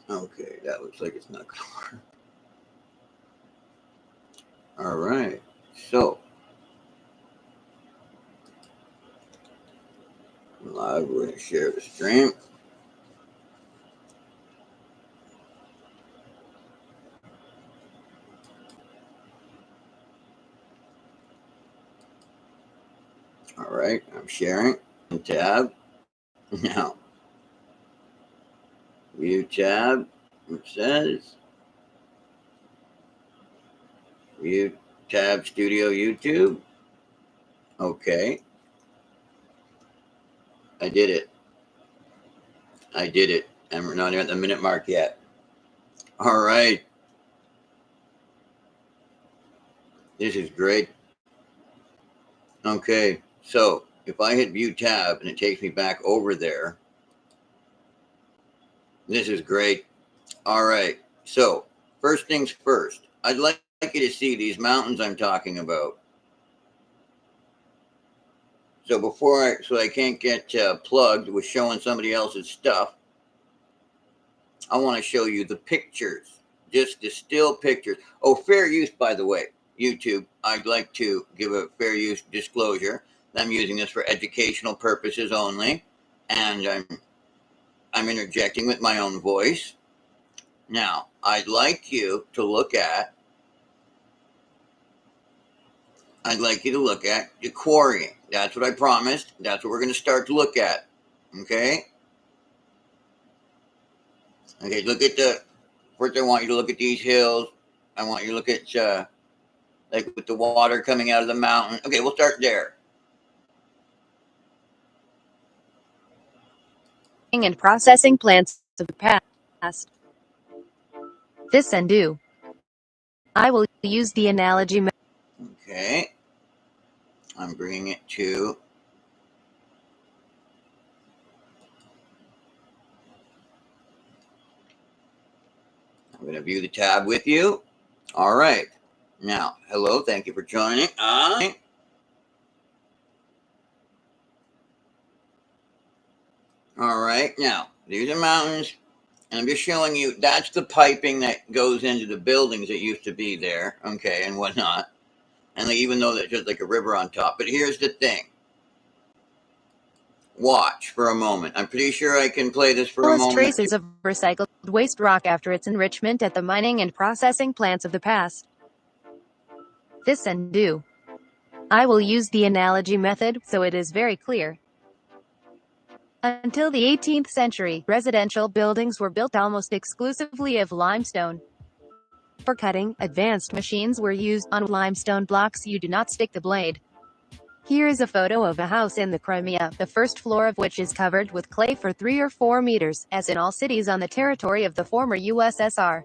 Okay, that looks like it's not going to work. All right, so live, we're going to share the stream. All right, I'm sharing. Tab. Now, view tab. It says view tab studio YouTube. Okay. I did it. I did it. And we're not at the minute mark yet. All right. This is great. Okay. So if I hit view tab and it takes me back over there, this is great. All right. So first things first, I'd like you to see these mountains I'm talking about. So so I can't get plugged with showing somebody else's stuff, I want to show you the pictures, just the still pictures. Oh, fair use, by the way, YouTube. I'd like to give a fair use disclosure. I'm using this for educational purposes only, and I'm interjecting with my own voice. Now, I'd like you to look at the quarrying. That's what I promised. That's what we're going to start to look at. Okay? Okay, first I want you to look at these hills. I want you to look at, like with the water coming out of the mountain. Okay, we'll start there. And processing plants of the past. This and do. I will use the analogy. Okay. I'm bringing it to I'm going to view the tab with you. All right. Now, hello. Thank you for joining. All right. Now, these are mountains, and I'm just showing you that's the piping that goes into the buildings that used to be there, okay, and whatnot. And even though there's just like a river on top. But here's the thing. Watch for a moment. I'm pretty sure I can play this for a moment. Traces of recycled waste rock after its enrichment at the mining and processing plants of the past. This and do. I will use the analogy method, so it is very clear. Until the 18th century, residential buildings were built almost exclusively of limestone. For cutting, advanced machines were used. On limestone blocks you do not stick the blade. Here is a photo of a house in the Crimea, the first floor of which is covered with clay for 3 or 4 meters, as in all cities on the territory of the former USSR.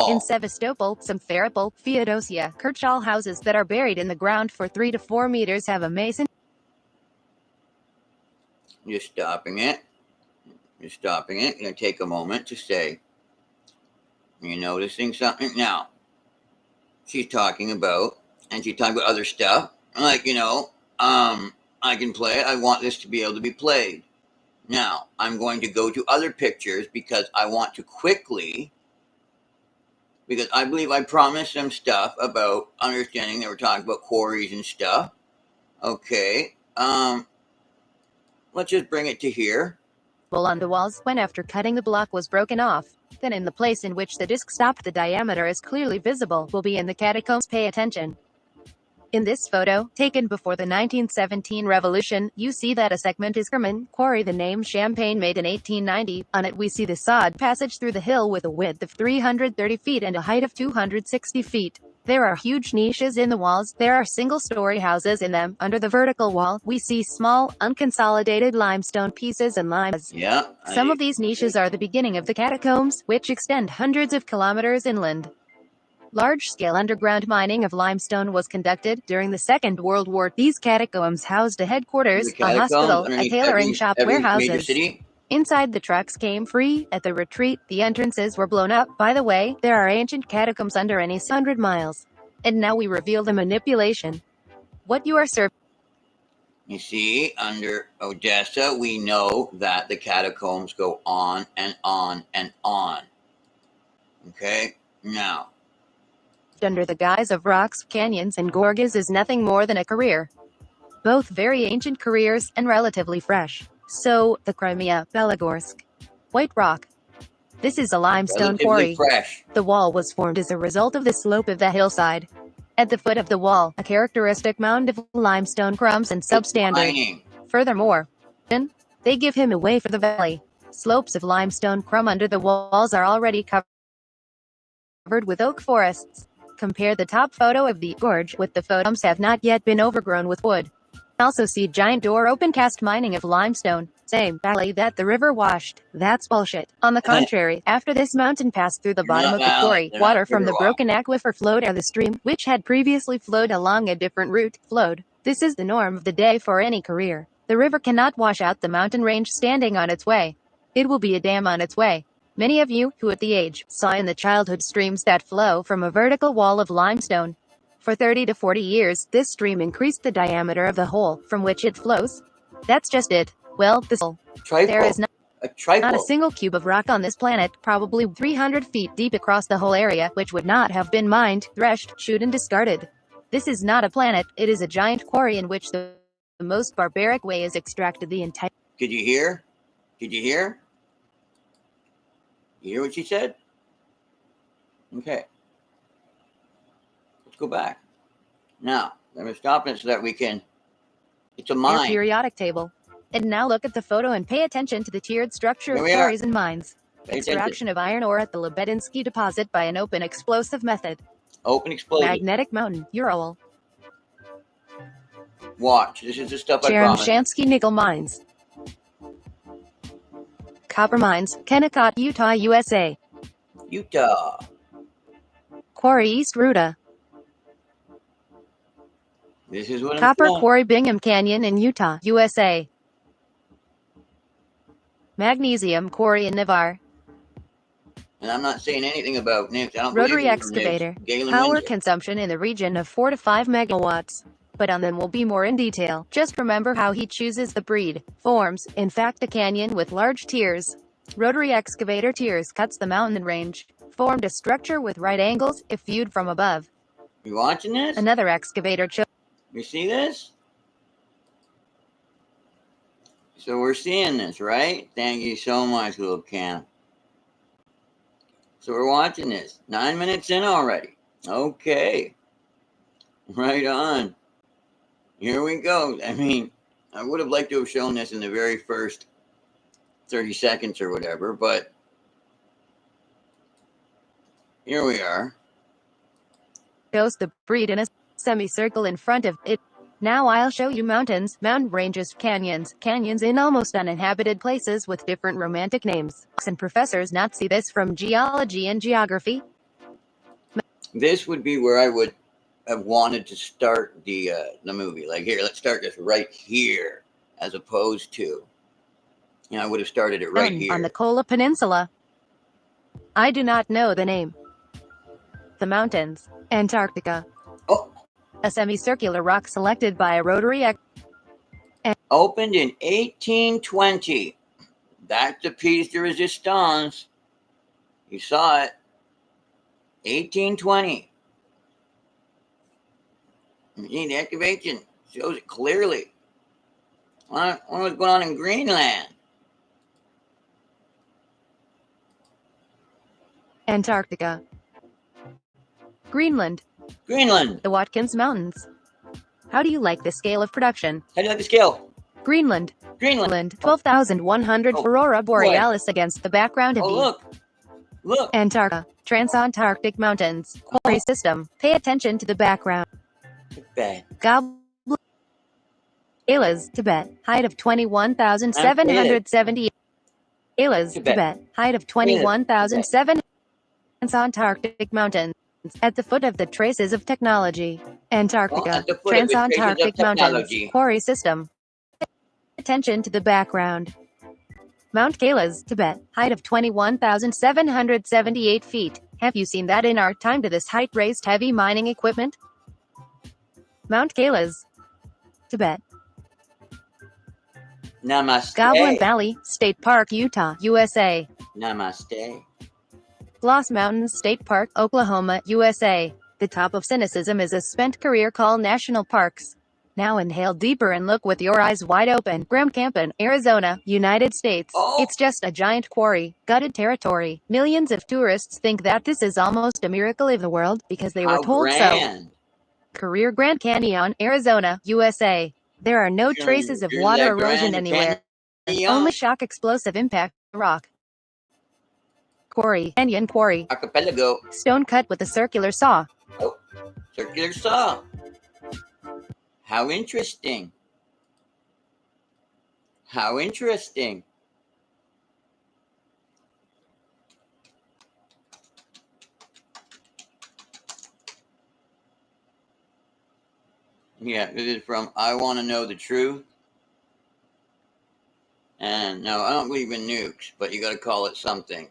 In Sevastopol, Simferopol, Feodosia, Kirchall houses that are buried in the ground for 3 to 4 meters have a mason. You're stopping it. You're stopping it. You're going to take a moment to say, you're noticing something? Now, she's talking about other stuff. Like, I can play it. I want this to be able to be played. Now, I'm going to go to other pictures because I want to quickly, because I believe I promised some stuff about understanding that we're talking about quarries and stuff. Okay. Let's just bring it to here. On the walls, when after cutting the block was broken off, then in the place in which the disc stopped the diameter is clearly visible, will be in the catacombs. Pay attention. In this photo, taken before the 1917 revolution, you see that a segment is Kerman quarry, the name Champagne, made in 1890. On it we see the sod passage through the hill with a width of 330 feet and a height of 260 feet. There are huge niches in the walls. There are single-story houses in them. Under the vertical wall, we see small, unconsolidated limestone pieces and limes. Yeah. Some of these niches are the beginning of the catacombs, which extend hundreds of kilometers inland. Large-scale underground mining of limestone was conducted during the Second World War. These catacombs housed a headquarters, a hospital, a tailoring shop, warehouses. Inside the trucks came free. At the retreat, the entrances were blown up. By the way, there are ancient catacombs under any 100 miles. And now we reveal the manipulation. What you are serving. You see, under Odessa, we know that the catacombs go on and on and on. Okay, now. Under the guise of rocks, canyons, and gorges is nothing more than a career. Both very ancient careers and relatively fresh. So, the Crimea, Belogorsk. White rock. This is a limestone Relatively quarry. fresh. The wall was formed as a result of the slope of the hillside. At the foot of the wall, a characteristic mound of limestone crumbs and substandard. Mining. Furthermore, they give him away for the valley. Slopes of limestone crumb under the walls are already covered with oak forests. Compare the top photo of the gorge with the photos have not yet been overgrown with wood. Also see giant door open cast mining of limestone. Same valley that the river washed. That's bullshit. On the contrary, after this mountain passed through the bottom of the quarry, water from the broken aquifer flowed out of the stream, which had previously flowed along a different route, flowed. This is the norm of the day for any career. The river cannot wash out the mountain range standing on its way. It will be a dam on its way. Many of you, who at the age, saw in the childhood streams that flow from a vertical wall of limestone. For 30 to 40 years, this stream increased the diameter of the hole from which it flows. That's just it. Well, there is not a single cube of rock on this planet, probably 300 feet deep across the whole area, which would not have been mined, threshed, chewed and discarded. This is not a planet, it is a giant quarry in which the most barbaric way is extracted the entire... Did you hear? Did you hear? You hear what she said? Okay. Let's go back. Now, let me stop it so that we can... It's a mine. Periodic table. And now look at the photo and pay attention to the tiered structure of quarries and mines. Extraction of iron ore at the Lebedinsky deposit by an open explosive method. Open explosive. Magnetic Mountain, Ural. Watch. This is the stuff I promised. Cheremshansky nickel mines. Copper mines, Kennecott, Utah, USA. Utah. Quarry East Ruta. This is what Copper I'm Quarry Bingham Canyon in Utah, USA. Magnesium Quarry in Navarre. And I'm not saying anything about Nukes. I don't Rotary excavator. Power consumption in the region of 4 to 5 megawatts. But on them will be more in detail. Just remember how he chooses the breed. Forms, in fact, a canyon with large tiers. Rotary excavator tiers cuts the mountain range. Formed a structure with right angles if viewed from above. You watching this? Another excavator You see this? So we're seeing this, right? Thank you so much, little Cam. So we're watching this. 9 minutes in already. Okay. Right on. Here we go. I mean, I would have liked to have shown this in the very first 30 seconds or whatever, but here we are. Shows the breed in a semicircle in front of it. Now I'll show you mountains, mountain ranges, canyons in almost uninhabited places with different romantic names. And professors not see this from geology and geography. This would be where I would have wanted to start the movie. Like, here, let's start this right here, as opposed to, I would have started it right here. On the Kola Peninsula. I do not know the name. The mountains. Antarctica. Oh. A semicircular rock selected by a rotary opened in 1820. That's the piece de resistance. You saw it. 1820. The excavation shows it clearly. What was going on in Greenland? Antarctica. Greenland. Greenland. The Watkins Mountains. How do you like the scale of production? How do you like the scale? Greenland. Greenland. 12,100 Aurora Borealis against the background of Look. Antarctica. Transantarctic Mountains. Quarry system. Pay attention to the background. Tibet. Elas, Tibet. Height of 21,770. Elas, Tibet. Height of 21,700. Transantarctic Mountains. At the foot of the traces of technology. Antarctica. Transantarctic Mountains. Quarry system. Attention to the background. Mount Kailas, Tibet. Height of 21,778 feet. Have you seen that in our time to this height raised heavy mining equipment? Mount Kailas, Tibet. Namaste. Goblin Valley State Park, Utah, USA. Namaste. Gloss Mountains State Park, Oklahoma, USA. The top of cynicism is a spent career call national parks. Now inhale deeper and look with your eyes wide open. Grand Canyon, Arizona, United States. Oh. It's just a giant quarry, gutted territory. Millions of tourists think that this is almost a miracle of the world because they were told so. Career Grand Canyon, Arizona, USA. There are no traces of water erosion anywhere. Only shock explosive impact rock. Quarry, Canyon Quarry. Archipelago. Stone cut with a circular saw. Oh, circular saw. How interesting. How interesting. Yeah, this is from I Want to Know the Truth. And no, I don't believe in nukes, but you got to call it something.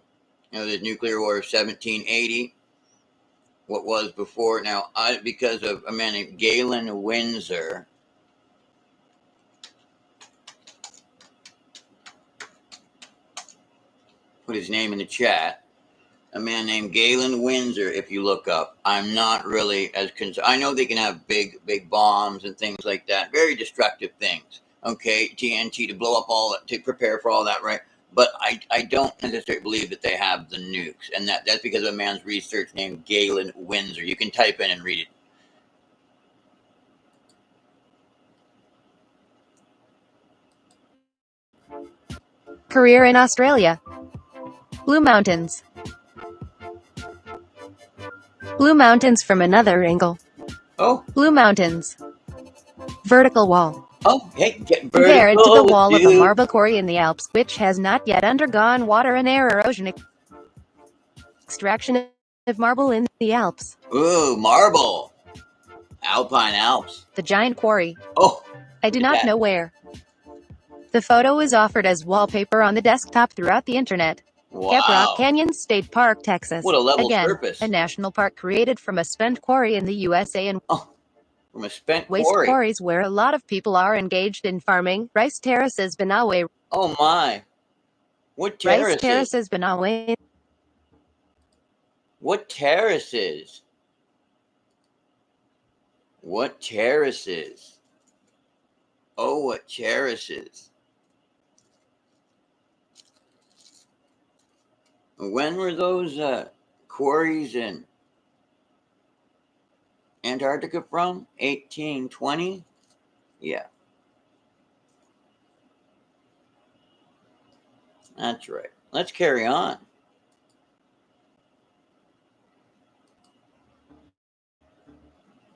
You know, the nuclear war of 1780. What was before. Now, because of a man named Galen Windsor. Put his name in the chat. A man named Galen Windsor, if you look up. I'm not really as concerned. I know they can have big bombs and things like that. Very destructive things. Okay, TNT to blow up all, to prepare for all that, right? But I don't necessarily believe that they have the nukes. And that's because of a man's research named Galen Windsor. You can type in and read it. Career in Australia. Blue Mountains. Blue Mountains from another angle. Oh. Blue Mountains. Vertical wall. Oh, hey, get vertical. Compared to the wall of a marble quarry in the Alps, which has not yet undergone water and air erosion extraction of marble in the Alps. Ooh, marble. Alpine Alps. The giant quarry. Oh. I do not know where. The photo is offered as wallpaper on the desktop throughout the internet. Wow. Caprock Canyon State Park, Texas. What a level Again, surface. A national park created from a spent quarry in the USA and from a spent waste quarry. Quarries where a lot of people are engaged in farming. Rice terraces, Benawe. Oh my. What terraces? Rice terraces, Benawe. What terraces? What terraces? Oh, what terraces. When were those quarries in Antarctica from? 1820? Yeah. That's right. Let's carry on.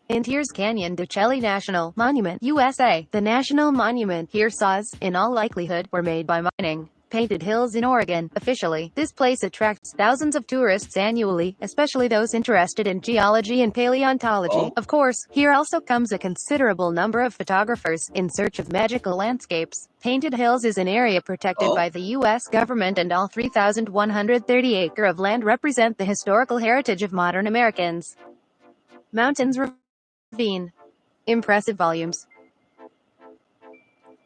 And here's Canyon de Chelly National Monument, USA. The national monument here saws, in all likelihood, were made by mining. Painted Hills in Oregon. Officially, this place attracts thousands of tourists annually, especially those interested in geology and paleontology. Oh. Of course, here also comes a considerable number of photographers in search of magical landscapes. Painted Hills is an area protected by the U.S. government, and all 3,130 acres of land represent the historical heritage of modern Americans. Mountains Ravine. Impressive volumes.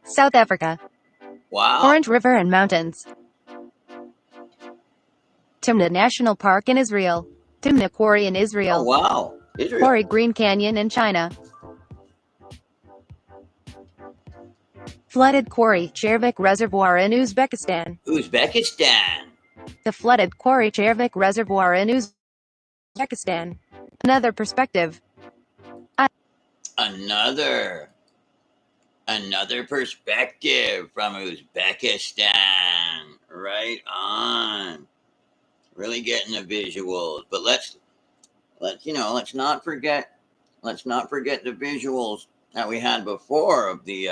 South Africa. Wow. Orange River and Mountains. Timna National Park in Israel. Timna Quarry in Israel. Oh, wow. Israel. Quarry Green Canyon in China. Flooded Quarry Chervik Reservoir in Uzbekistan. Uzbekistan. The flooded Quarry Chervik Reservoir in Uzbekistan. Another perspective. Another perspective from Uzbekistan. Right on. Really getting the visuals. But let's not forget the visuals that we had before of the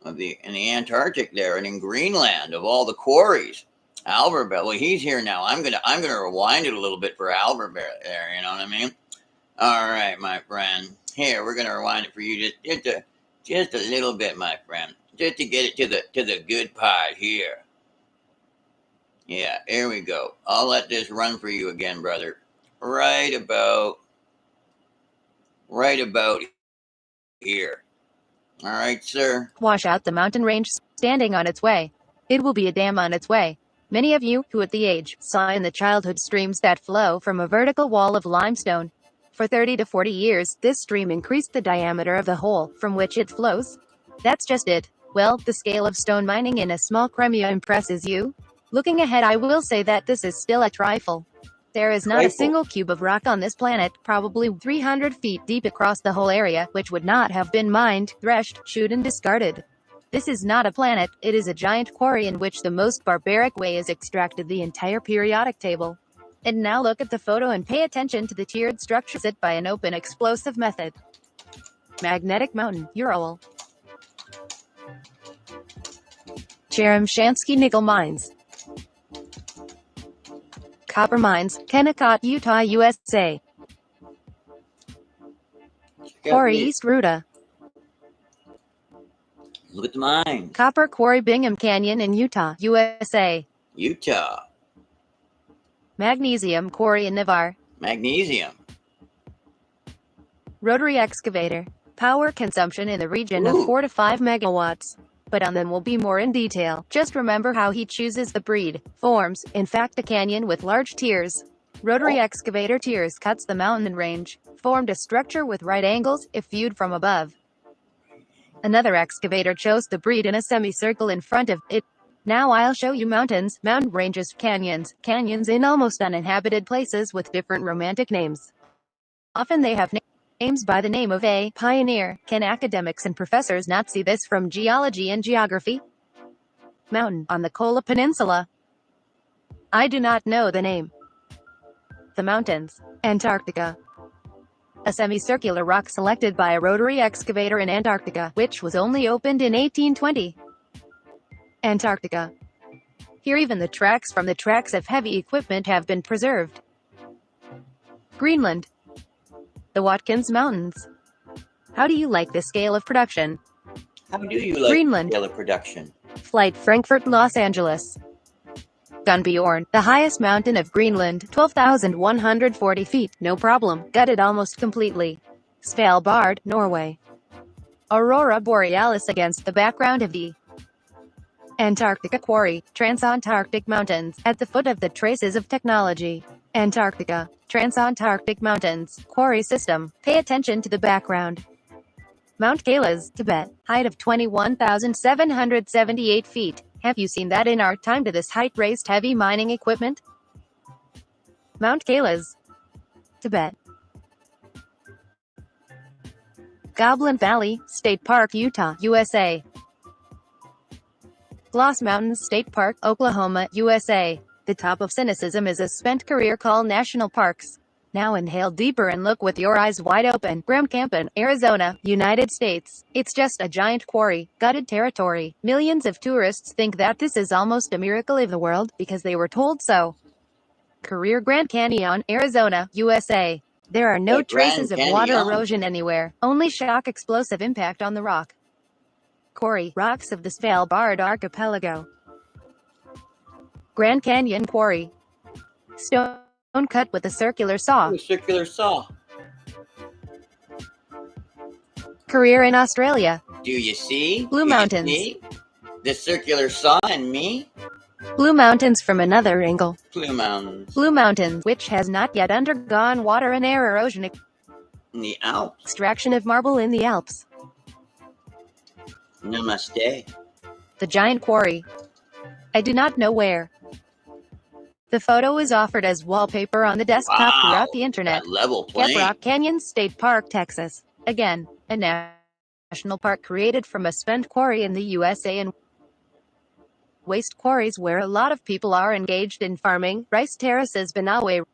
in the Antarctic there and in Greenland of all the quarries. Albert Bell. Well, he's here now. I'm gonna rewind it a little bit for Albert Bell there. You know what I mean? All right, my friend. Here, we're gonna rewind it for you just a little bit, my friend, just to get it to the good part here. Yeah, here we go. I'll let this run for you again, brother. Right about here. All right, sir. Wash out the mountain range standing on its way. It will be a dam on its way. Many of you, who at the age, saw in the childhood streams that flow from a vertical wall of limestone. For 30 to 40 years, this stream increased the diameter of the hole from which it flows. That's just it. Well, the scale of stone mining in a small Crimea impresses you? Looking ahead, I will say that this is still a trifle. There is not a single cube of rock on this planet, probably 300 feet deep across the whole area, which would not have been mined, threshed, chewed and discarded. This is not a planet, it is a giant quarry in which the most barbaric way is extracted the entire periodic table. And now look at the photo and pay attention to the tiered structures it by an open explosive method. Magnetic Mountain, Ural. Cheremshansky Nickel Mines. Copper Mines, Kennecott, Utah, USA. Quarry East Ruta. Look at the mines. Copper Quarry Bingham Canyon in Utah, USA. Utah. Magnesium Quarry in Navarre. Magnesium. Rotary excavator. Power consumption in the region of 4 to 5 megawatts. But on them will be more in detail. Just remember how he chooses the breed. Forms, in fact, a canyon with large tiers. Rotary excavator tiers cuts the mountain range. Formed a structure with right angles, if viewed from above. Another excavator chose the breed in a semicircle in front of it. Now I'll show you mountains, mountain ranges, canyons in almost uninhabited places with different romantic names. Often they have names by the name of a pioneer. Can academics and professors not see this from geology and geography? Mountain on the Kola Peninsula. I do not know the name. The mountains. Antarctica. A semicircular rock selected by a rotary excavator in Antarctica, which was only opened in 1820. Antarctica. Here even the tracks from the tracks of heavy equipment have been preserved. Greenland. The Watkins Mountains. How do you like the scale of production? How do you like Greenland. the scale of production? Flight Frankfurt, Los Angeles. Gunbjorn, the highest mountain of Greenland, 12,140 feet, no problem, gutted almost completely. Svalbard, Norway. Aurora Borealis against the background of the Antarctica Quarry, Transantarctic Mountains, at the foot of the traces of technology. Antarctica, Transantarctic Mountains, Quarry System, pay attention to the background. Mount Kailas, Tibet, height of 21,778 feet. Have you seen that in our time to this height raised heavy mining equipment? Mount Kailas, Tibet. Goblin Valley, State Park, Utah, USA. Gloss Mountains State Park, Oklahoma, USA. The top of cynicism is a spent career call national parks. Now inhale deeper and look with your eyes wide open. Grand Canyon, Arizona, United States. It's just a giant quarry, gutted territory. Millions of tourists think that this is almost a miracle of the world, because they were told so. Career Grand Canyon, Arizona, USA. There are no traces of water erosion anywhere, only shock explosive impact on the rock. Quarry, rocks of the Svalbard archipelago. Grand Canyon Quarry. Stone cut with a circular saw. A circular saw. Career in Australia. Do you see? Blue Mountains. See? The circular saw and me? Blue Mountains from another angle. Blue Mountains. Blue Mountains, which has not yet undergone water and air erosion. In the Alps. Extraction of marble in the Alps. Namaste. The giant quarry. I do not know where. The photo is offered as wallpaper on the desktop throughout the internet. Level plane. Caprock Canyon State Park, Texas. Again, a national park created from a spent quarry in the USA and waste quarries where a lot of people are engaged in farming. Rice Terraces, Banawe.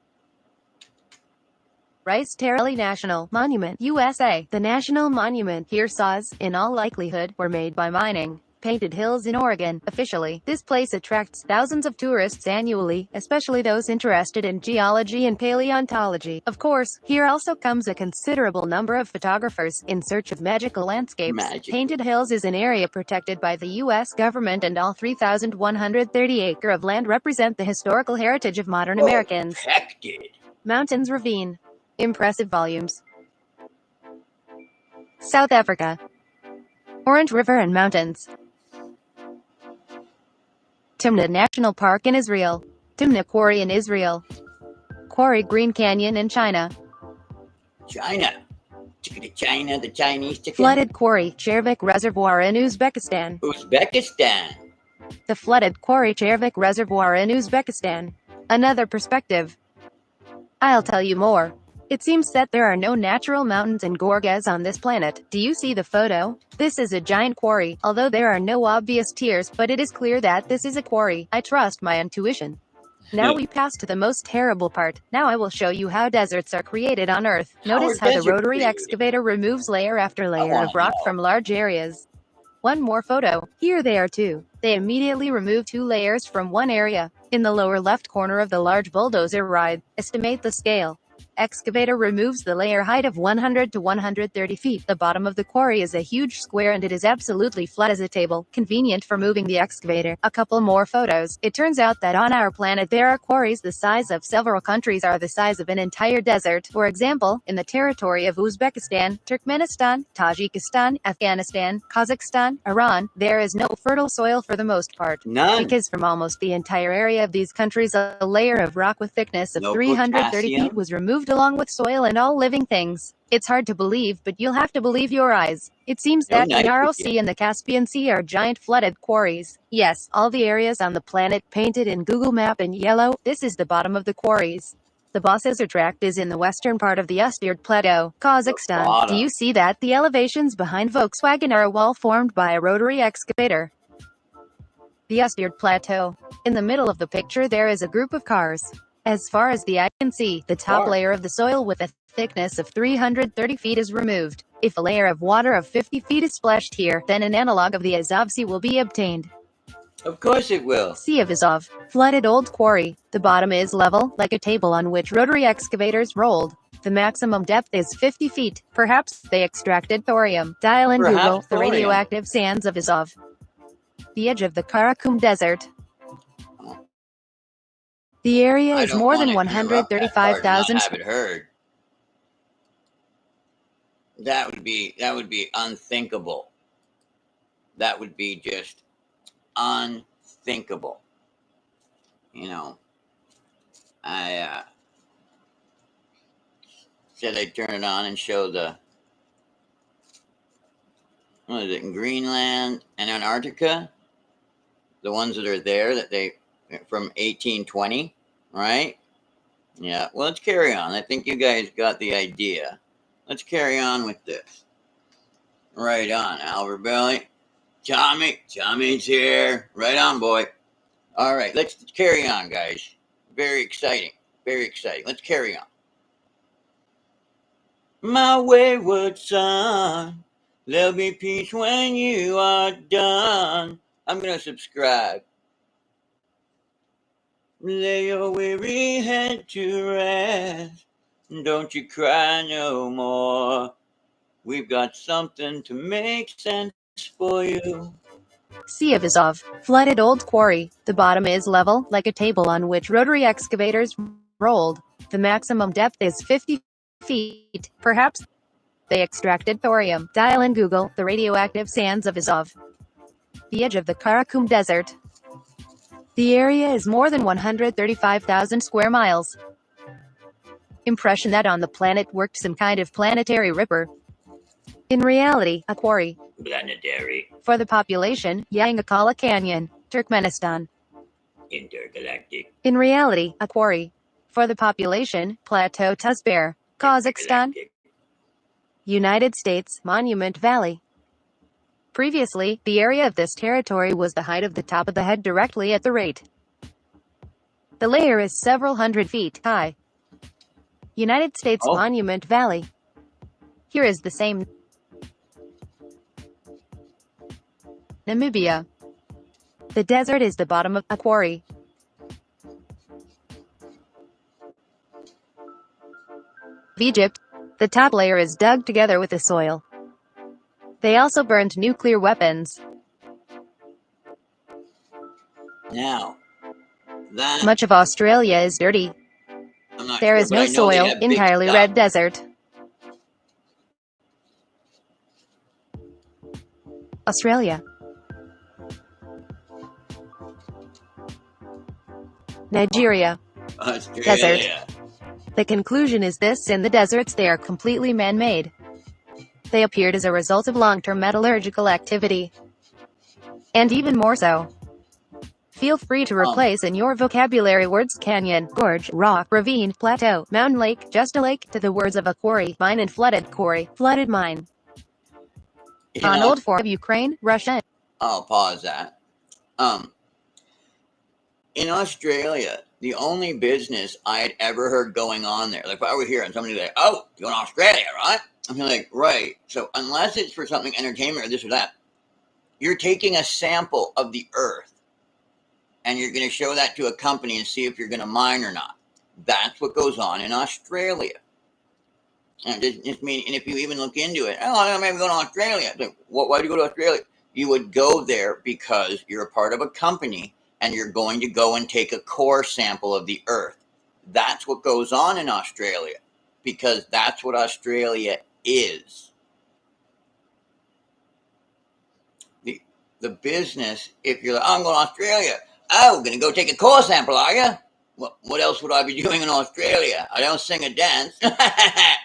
Rice Terrace National Monument, USA. The national monument here saws, in all likelihood, were made by mining. Painted Hills in Oregon. Officially, this place attracts thousands of tourists annually, especially those interested in geology and paleontology. Of course, here also comes a considerable number of photographers in search of magical landscapes. Painted Hills is an area protected by the U.S. government, and all 3,130 acres of land represent the historical heritage of modern Americans. Protected. Mountains Ravine. Impressive volumes. South Africa. Orange River and mountains. Timna National Park in Israel. Timna Quarry in Israel. Quarry Green Canyon in China. China. Chicken to China, the Chinese chicken. Flooded Quarry Chervik Reservoir in Uzbekistan. Uzbekistan. The flooded Quarry Chervik Reservoir in Uzbekistan. Another perspective. I'll tell you more. It seems that there are no natural mountains and gorges on this planet. Do you see the photo? This is a giant quarry, although there are no obvious tiers, but it is clear that this is a quarry. I trust my intuition. Now we pass to the most terrible part. Now I will show you how deserts are created on Earth. Notice how the rotary excavator removes layer after layer of rock from large areas. One more photo. Here they are too. They immediately remove 2 layers from one area. In the lower left corner of the large bulldozer ride, estimate the scale. Excavator removes the layer height of 100 to 130 feet. The bottom of the quarry is a huge square and it is absolutely flat as a table, convenient for moving the excavator. A couple more photos. It turns out that on our planet there are quarries the size of several countries are the size of an entire desert. For example, in the territory of Uzbekistan, Turkmenistan, Tajikistan, Afghanistan, Kazakhstan, Iran, there is no fertile soil for the most part. None. Because from almost the entire area of these countries a layer of rock with thickness of 330 feet was removed along with soil and all living things. It's hard to believe, but you'll have to believe your eyes. It seems that the Aral Sea and the Caspian Sea are giant flooded quarries. Yes, all the areas on the planet painted in Google Map in yellow. This is the bottom of the quarries. The Bosser Tract is in the western part of the Ustyrd Plateau, Kazakhstan. Do you see that? The elevations behind Volkswagen are a wall formed by a rotary excavator. The Ustyrd Plateau. In the middle of the picture there is a group of cars. As far as the eye can see, the top layer of the soil with a thickness of 330 feet is removed. If a layer of water of 50 feet is splashed here, then an analog of the Azov Sea will be obtained. Of course it will. Sea of Azov. Flooded old quarry. The bottom is level, like a table on which rotary excavators rolled. The maximum depth is 50 feet. Perhaps they extracted thorium. Dial in Google the radioactive sands of Azov. The edge of the Karakum Desert. The area is more than 135,000. Have it heard. That would be unthinkable. That would be just unthinkable. You know, I said I'd turn it on and show the, what is it, in Greenland and Antarctica, the ones that are there that they from 1820, right? Yeah, well, let's carry on. I think you guys got the idea. Let's carry on with this. Right on, Albert Belly. Tommy's here. Right on, boy. All right, let's carry on, guys. Very exciting. Very exciting. Let's carry on. My wayward son, there'll be peace when you are done. I'm going to subscribe. Lay your weary head to rest. Don't you cry no more. We've got something to make sense for you. Sea of Azov. Flooded old quarry. The bottom is level, like a table on which rotary excavators rolled. The maximum depth is 50 feet. Perhaps they extracted thorium. Dial in Google the radioactive sands of Azov. The edge of the Karakum Desert. The area is more than 135,000 square miles. Impression that on the planet worked some kind of planetary ripper. In reality, a quarry. Planetary. For the population, Yangakala Canyon, Turkmenistan. Intergalactic. In reality, a quarry. For the population, Plateau Tuzbear, Kazakhstan. United States, Monument Valley. Previously, the area of this territory was the height of the top of the head directly at the rate. The layer is several hundred feet high. United States Monument Valley. Here is the same. Namibia. The desert is the bottom of a quarry. Egypt. The top layer is dug together with the soil. They also burned nuclear weapons. Now, much of Australia is dirty. There is no soil, entirely red desert. Australia. Nigeria. Australia. The conclusion is this: in the deserts they are completely man-made. They appeared as a result of long-term metallurgical activity. And even more so. Feel free to replace in your vocabulary words canyon, gorge, rock, ravine, plateau, mountain, lake, just a lake, to the words of a quarry, mine, and flooded quarry, flooded mine. On old form of Ukraine, Russia. I'll pause that. In Australia, the only business I had ever heard going on there, like if I were here and somebody like, oh, you're in Australia, right? I'm like, right. So unless it's for something entertainment or this or that, you're taking a sample of the earth and you're going to show that to a company and see if you're going to mine or not. That's what goes on in Australia. And just mean, and if you even look into it, oh, I'm maybe going to Australia. Like, why do you go to Australia? You would go there because you're a part of a company and you're going to go and take a core sample of the earth. That's what goes on in Australia, because that's what Australia is. The business, if you're like, oh, I'm going to Australia. Oh, going to go take a core sample, are you? Well, what else would I be doing in Australia? I don't sing or dance.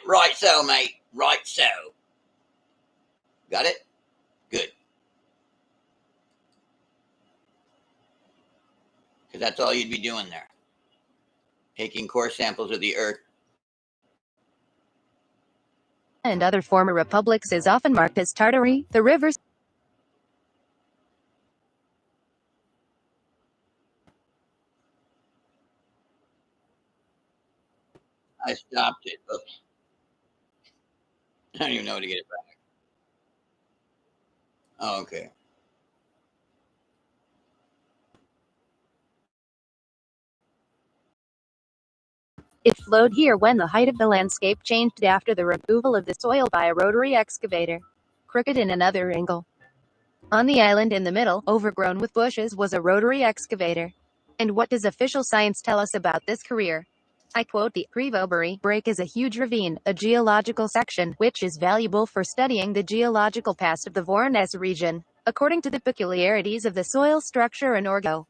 Right so, mate. Right so. Got it? Good. Because that's all you'd be doing there. Taking core samples of the earth. And other former republics is often marked as Tartary, the rivers. I stopped it. Oops. I don't even know how to get it back. Oh, okay. It flowed here when the height of the landscape changed after the removal of the soil by a rotary excavator. Crooked in another angle. On the island in the middle, overgrown with bushes, was a rotary excavator. And what does official science tell us about this career? I quote, the Crevobury break is a huge ravine, a geological section, which is valuable for studying the geological past of the Voronezh region, according to the peculiarities of the soil structure and orgo.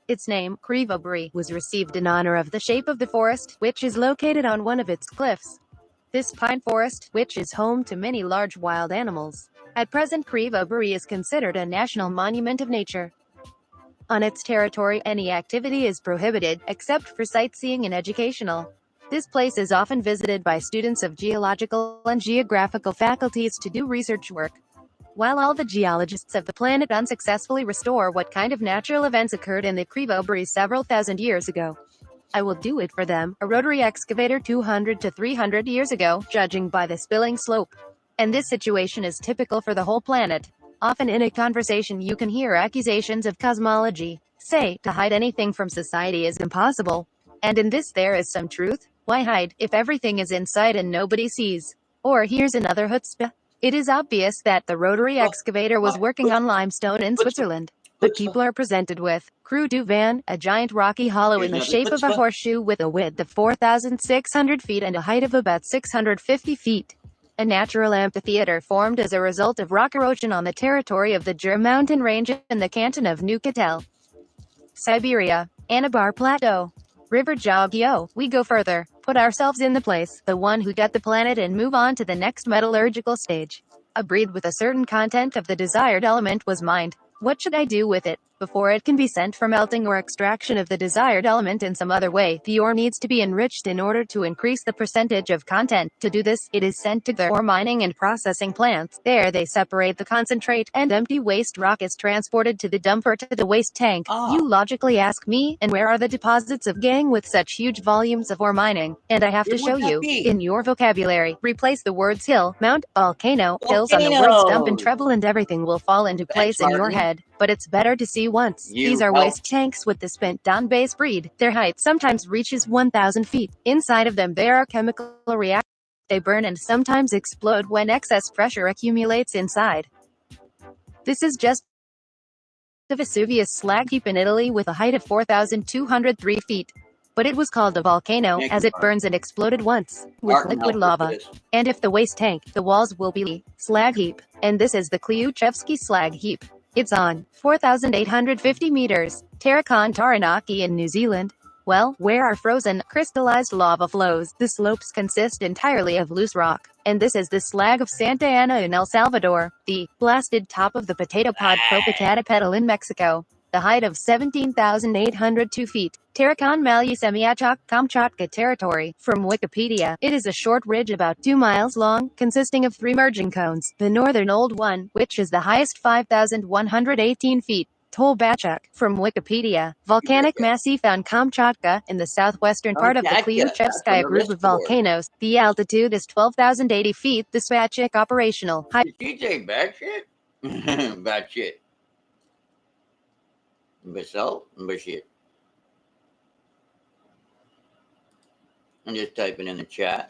Its name, Crevobury, was received in honor of the shape of the forest, which is located on one of its cliffs. This pine forest, which is home to many large wild animals. At present, Crevobury is considered a national monument of nature. On its territory, any activity is prohibited, except for sightseeing and educational. This place is often visited by students of geological and geographical faculties to do research work. While all the geologists of the planet unsuccessfully restore what kind of natural events occurred in the Crevobury several thousand years ago, I will do it for them, a rotary excavator 200 to 300 years ago, judging by the spilling slope. And this situation is typical for the whole planet. Often in a conversation you can hear accusations of cosmology. Say, to hide anything from society is impossible. And in this there is some truth. Why hide, if everything is inside and nobody sees? Or here's another chutzpah. It is obvious that the rotary excavator was working on limestone in Switzerland. But people are presented with Cru du Van, a giant rocky hollow in the shape of a horseshoe with a width of 4,600 feet and a height of about 650 feet. A natural amphitheater formed as a result of rock erosion on the territory of the Jur mountain range in the canton of Neuchâtel. Siberia. Anabar Plateau. River Jogyo. We go further, put ourselves in the place, the one who got the planet, and move on to the next metallurgical stage. A breed with a certain content of the desired element was mined. What should I do with it? Before it can be sent for melting or extraction of the desired element in some other way, the ore needs to be enriched in order to increase the percentage of content. To do this, it is sent to the ore mining and processing plants. There they separate the concentrate, and empty waste rock is transported to the dumper to the waste tank. You logically ask me, and where are the deposits of gangue with such huge volumes of ore mining? And I have to show you, in your vocabulary, replace the words hill, mount, volcano, hills on the words dump and treble, and everything will fall into place in your head. But it's better to see once. These are waste tanks with the spent down base breed. Their height sometimes reaches 1,000 feet. Inside of them there are chemical reactions. They burn and sometimes explode when excess pressure accumulates inside. This is just the Vesuvius slag heap in Italy with a height of 4,203 feet. but it was called a volcano as it burns and exploded once with liquid lava. And if the waste tank, the walls will be slag heap, and this is the Kliuchevsky slag heap. It's on 4,850 meters, Tarakan Taranaki in New Zealand. Well, where our frozen, crystallized lava flows, the slopes consist entirely of loose rock, and this is the slag of Santa Ana in El Salvador, the blasted top of the Potato Pod Popocatépetl in Mexico, the height of 17,802 feet, Tarakan Malyi Semyachok, Kamchatka Territory. From Wikipedia, it is a short ridge about 2 miles long, consisting of 3 merging cones. The northern old one, which is the highest 5,118 feet, Tolbachuk. From Wikipedia, volcanic massif on Kamchatka, in the southwestern part of the Kliuchevskaya group of volcanoes. The altitude is 12,080 feet. The Spatchik operational height. Did you say bad shit? Bad shit. Basalt? Shit. I'm just typing in the chat.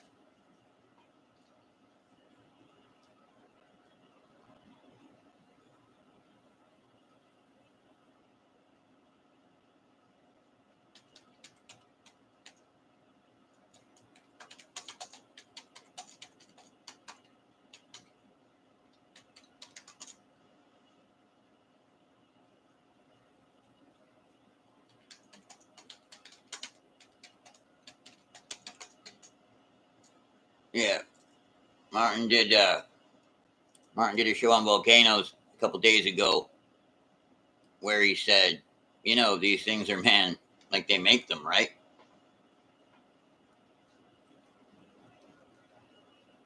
Yeah, Martin did a show on volcanoes a couple days ago where he said, you know, these things are man like they make them, right?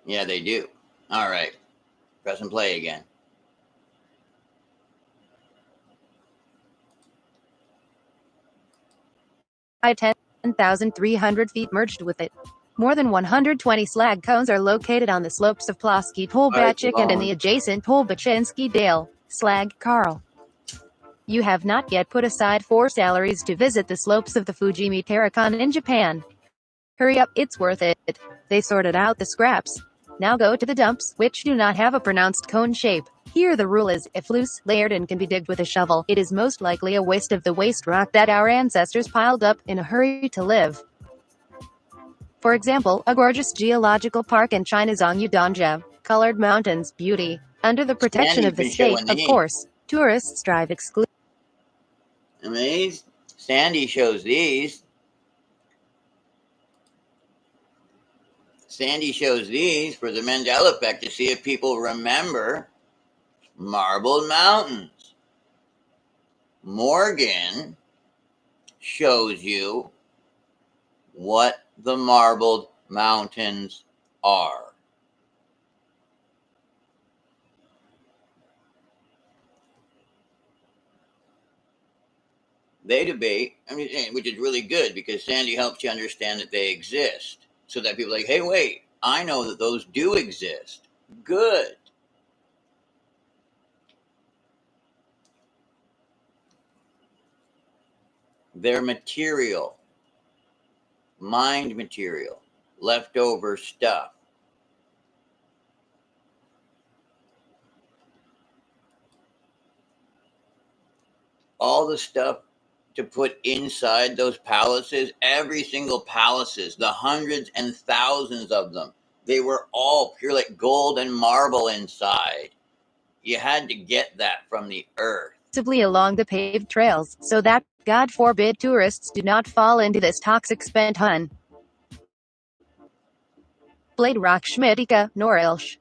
Yeah, they do. All right, press and play again. High 10,300 feet merged with it. More than 120 slag cones are located on the slopes of Ploski Tolbachik and in the adjacent Tolbachinsky Dale, Slag, Karl. You have not yet put aside 4 salaries to visit the slopes of the Fujimi Tarakan in Japan. Hurry up, it's worth it. They sorted out the scraps. Now go to the dumps, which do not have a pronounced cone shape. Here the rule is, if loose, layered and can be digged with a shovel, it is most likely a waste of the waste rock that our ancestors piled up in a hurry to live. For example, a gorgeous geological park in China's Angyudanja, colored mountains, beauty. Under the protection of the state, of course, tourists drive exclusively. I mean, Sandy shows these. Sandy shows these for the Mandela effect to see if people remember marbled mountains. Morgan shows you what the marbled mountains are. They debate, which is really good because Sandy helps you understand that they exist. So that people are like, hey, wait, I know that those do exist. Good. They're material, mind material, leftover stuff. All the stuff to put inside those palaces, every single palaces, the hundreds and thousands of them, they were all pure like gold and marble inside. You had to get that from the earth. Along the paved trails, so that, God forbid, tourists do not fall into this toxic spent hun. Blade Rock Schmidtica, Norilsk.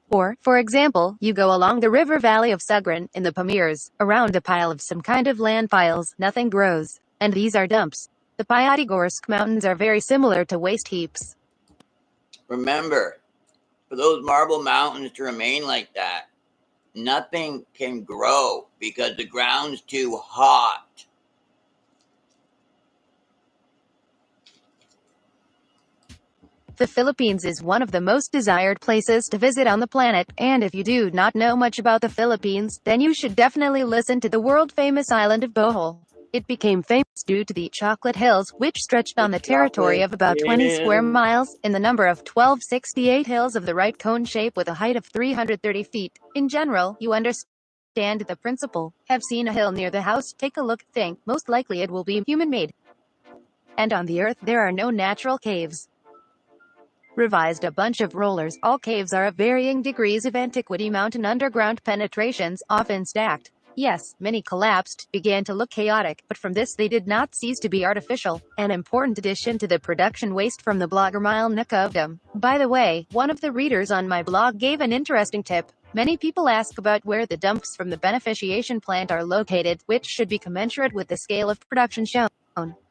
Or, for example, you go along the river valley of Sugrin, in the Pamirs, around a pile of some kind of land piles, nothing grows. And these are dumps. The Pyatigorsk mountains are very similar to waste heaps. Remember, for those marble mountains to remain like that, nothing can grow because the ground's too hot. The Philippines is one of the most desired places to visit on the planet, and if you do not know much about the Philippines, then you should definitely listen to the world-famous island of Bohol. It became famous due to the Chocolate Hills, which stretched on the territory of about 20 square miles, in the number of 1268 hills of the right cone shape with a height of 330 feet. In general, you understand the principle. Have seen a hill near the house? Take a look, think. Most likely it will be human-made. and on the Earth there are no natural caves. Revised a bunch of rollers. All caves are of varying degrees of antiquity. Mountain underground penetrations, often stacked. Yes, many collapsed, began to look chaotic, but from this they did not cease to be artificial. An important addition to the production waste from the blogger mile nook of them. By the way, one of the readers on my blog gave an interesting tip. Many people ask about where the dumps from the beneficiation plant are located, which should be commensurate with the scale of production shown.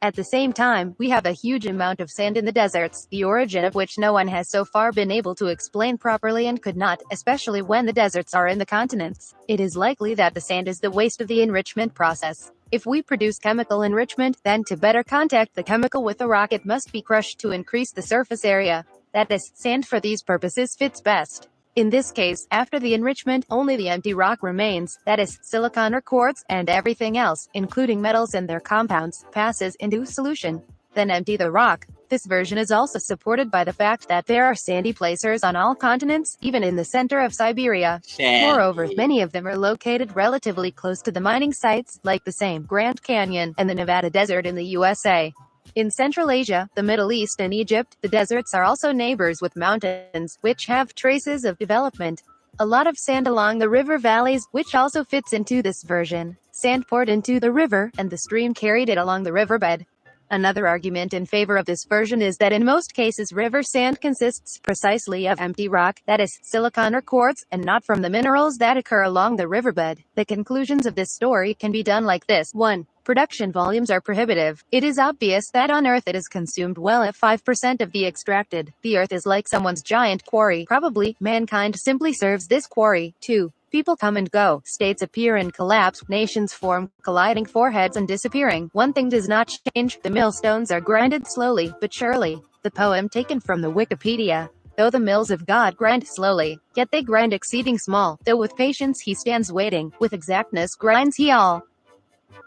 At the same time, we have a huge amount of sand in the deserts, the origin of which no one has so far been able to explain properly and could not, especially when the deserts are in the continents. It is likely that the sand is the waste of the enrichment process. If we produce chemical enrichment, then to better contact the chemical with a rock it must be crushed to increase the surface area. That is, sand for these purposes fits best. In this case, after the enrichment, only the empty rock remains, that is, silicon or quartz, and everything else, including metals and their compounds, passes into solution. Then empty the rock. This version is also supported by the fact that there are sandy placers on all continents, even in the center of Siberia. Moreover, many of them are located relatively close to the mining sites, like the same Grand Canyon and the Nevada Desert in the USA. In Central Asia, the Middle East and Egypt, the deserts are also neighbors with mountains, which have traces of development. A lot of sand along the river valleys, which also fits into this version. Sand poured into the river, and the stream carried it along the riverbed. Another argument in favor of this version is that in most cases river sand consists precisely of empty rock, that is, silicon or quartz, and not from the minerals that occur along the riverbed. The conclusions of this story can be done like this. 1. Production volumes are prohibitive. It is obvious that on Earth it is consumed well at 5% of the extracted. The Earth is like someone's giant quarry. Probably, mankind simply serves this quarry. 2. People come and go, states appear and collapse, nations form, colliding foreheads and disappearing. One thing does not change, the millstones are grinded slowly, but surely. The poem taken from the Wikipedia. Though the mills of God grind slowly, yet they grind exceeding small, though with patience he stands waiting, with exactness grinds he all.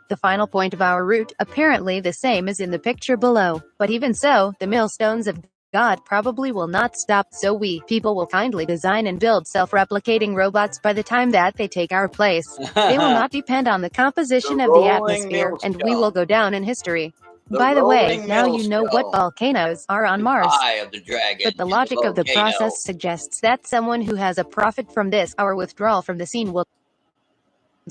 The final point of our route, apparently the same as in the picture below, but even so, the millstones of God probably will not stop, so we, people, will kindly design and build self-replicating robots by the time that they take our place. They will not depend on the composition of the atmosphere, and we will go down in history. By the way, now you know what volcanoes are on Mars. Of the dragon, but the logic of the process suggests that someone who has a profit from this, our withdrawal from the scene, will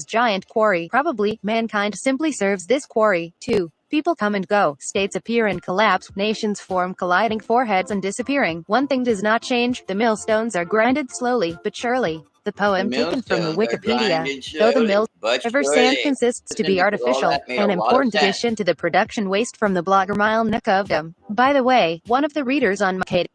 giant quarry. Probably, mankind simply serves this quarry. 2. People come and go, states appear and collapse, nations form, colliding foreheads and disappearing. One thing does not change, the millstones are grinded slowly, but surely. The poem taken from the Wikipedia. Though the mills river sand consists to be artificial, an important addition to the production waste from the blogger mile nook of them. By the way, one of the readers on my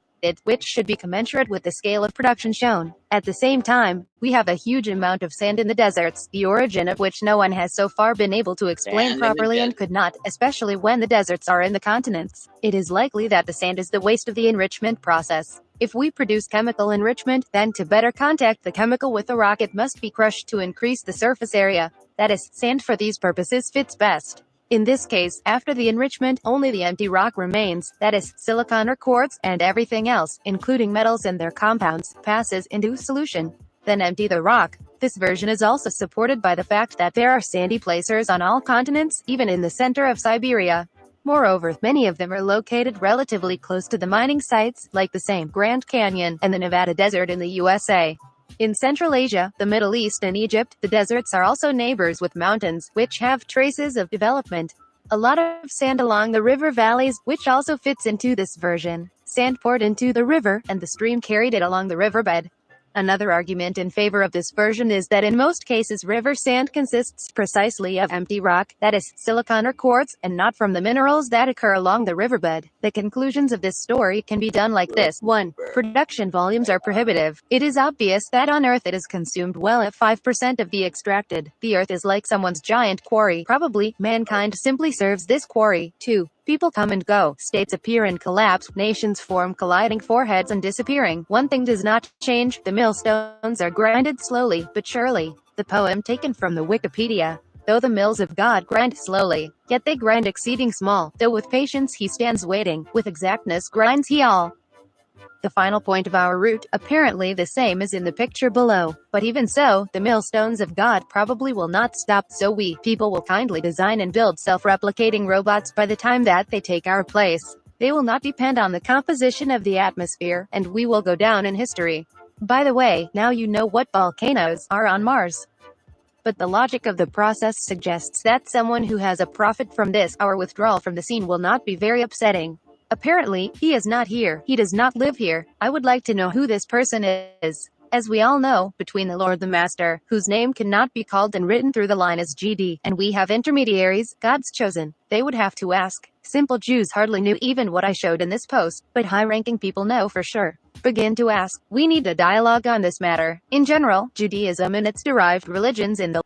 which should be commensurate with the scale of production shown. At the same time, we have a huge amount of sand in the deserts, the origin of which no one has so far been able to explain properly and could not, especially when the deserts are in the continents. It is likely that the sand is the waste of the enrichment process. If we produce chemical enrichment, then to better contact the chemical with a rock it must be crushed to increase the surface area. That is, sand for these purposes fits best. In this case, after the enrichment, only the empty rock remains, that is, silicon or quartz, and everything else, including metals and their compounds, passes into solution. Then empty the rock. This version is also supported by the fact that there are sandy placers on all continents, even in the center of Siberia. Moreover, many of them are located relatively close to the mining sites, like the same Grand Canyon and the Nevada Desert in the USA. In Central Asia, the Middle East and Egypt, the deserts are also neighbors with mountains, which have traces of development. A lot of sand along the river valleys, which also fits into this version. Sand poured into the river, and the stream carried it along the riverbed. Another argument in favor of this version is that in most cases river sand consists precisely of empty rock, that is, silicon or quartz, and not from the minerals that occur along the riverbed. The conclusions of this story can be done like this. 1. Production volumes are prohibitive. It is obvious that on Earth it is consumed well at 5% of the extracted. The Earth is like someone's giant quarry. Probably, mankind simply serves this quarry. 2. People come and go, states appear and collapse, nations form, colliding foreheads and disappearing. One thing does not change, the millstones are grinded slowly, but surely. The poem taken from the Wikipedia. Though the mills of God grind slowly, yet they grind exceeding small, though with patience he stands waiting, with exactness grinds he all. The final point of our route, apparently the same as in the picture below. But even so, the millstones of God probably will not stop, so we, people, will kindly design and build self-replicating robots by the time that they take our place. They will not depend on the composition of the atmosphere, and we will go down in history. By the way, now you know what volcanoes are on Mars. But the logic of the process suggests that someone who has a profit from this, our withdrawal from the scene, will not be very upsetting. Apparently, he is not here. He does not live here. I would like to know who this person is. As we all know, between the Lord the Master, whose name cannot be called and written through the line as GD, and we have intermediaries, God's chosen, they would have to ask. Simple Jews hardly knew even what I showed in this post, but high-ranking people know for sure. Begin to ask. We need a dialogue on this matter. In general, Judaism and its derived religions in the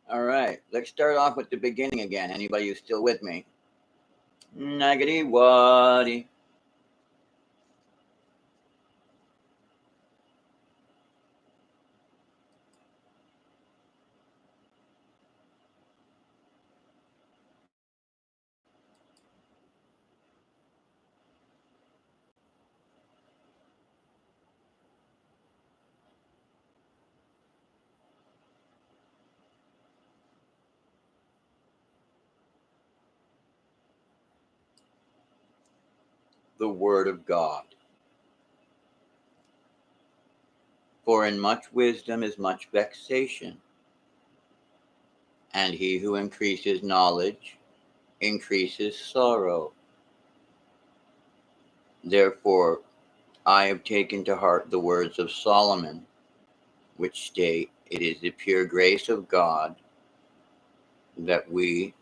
All right, let's start off with the beginning again. Anybody who's still with me? Naggity waddy. The Word of God. For in much wisdom is much vexation, and he who increases knowledge increases sorrow. Therefore, I have taken to heart the words of Solomon, which state, it is the pure grace of God that we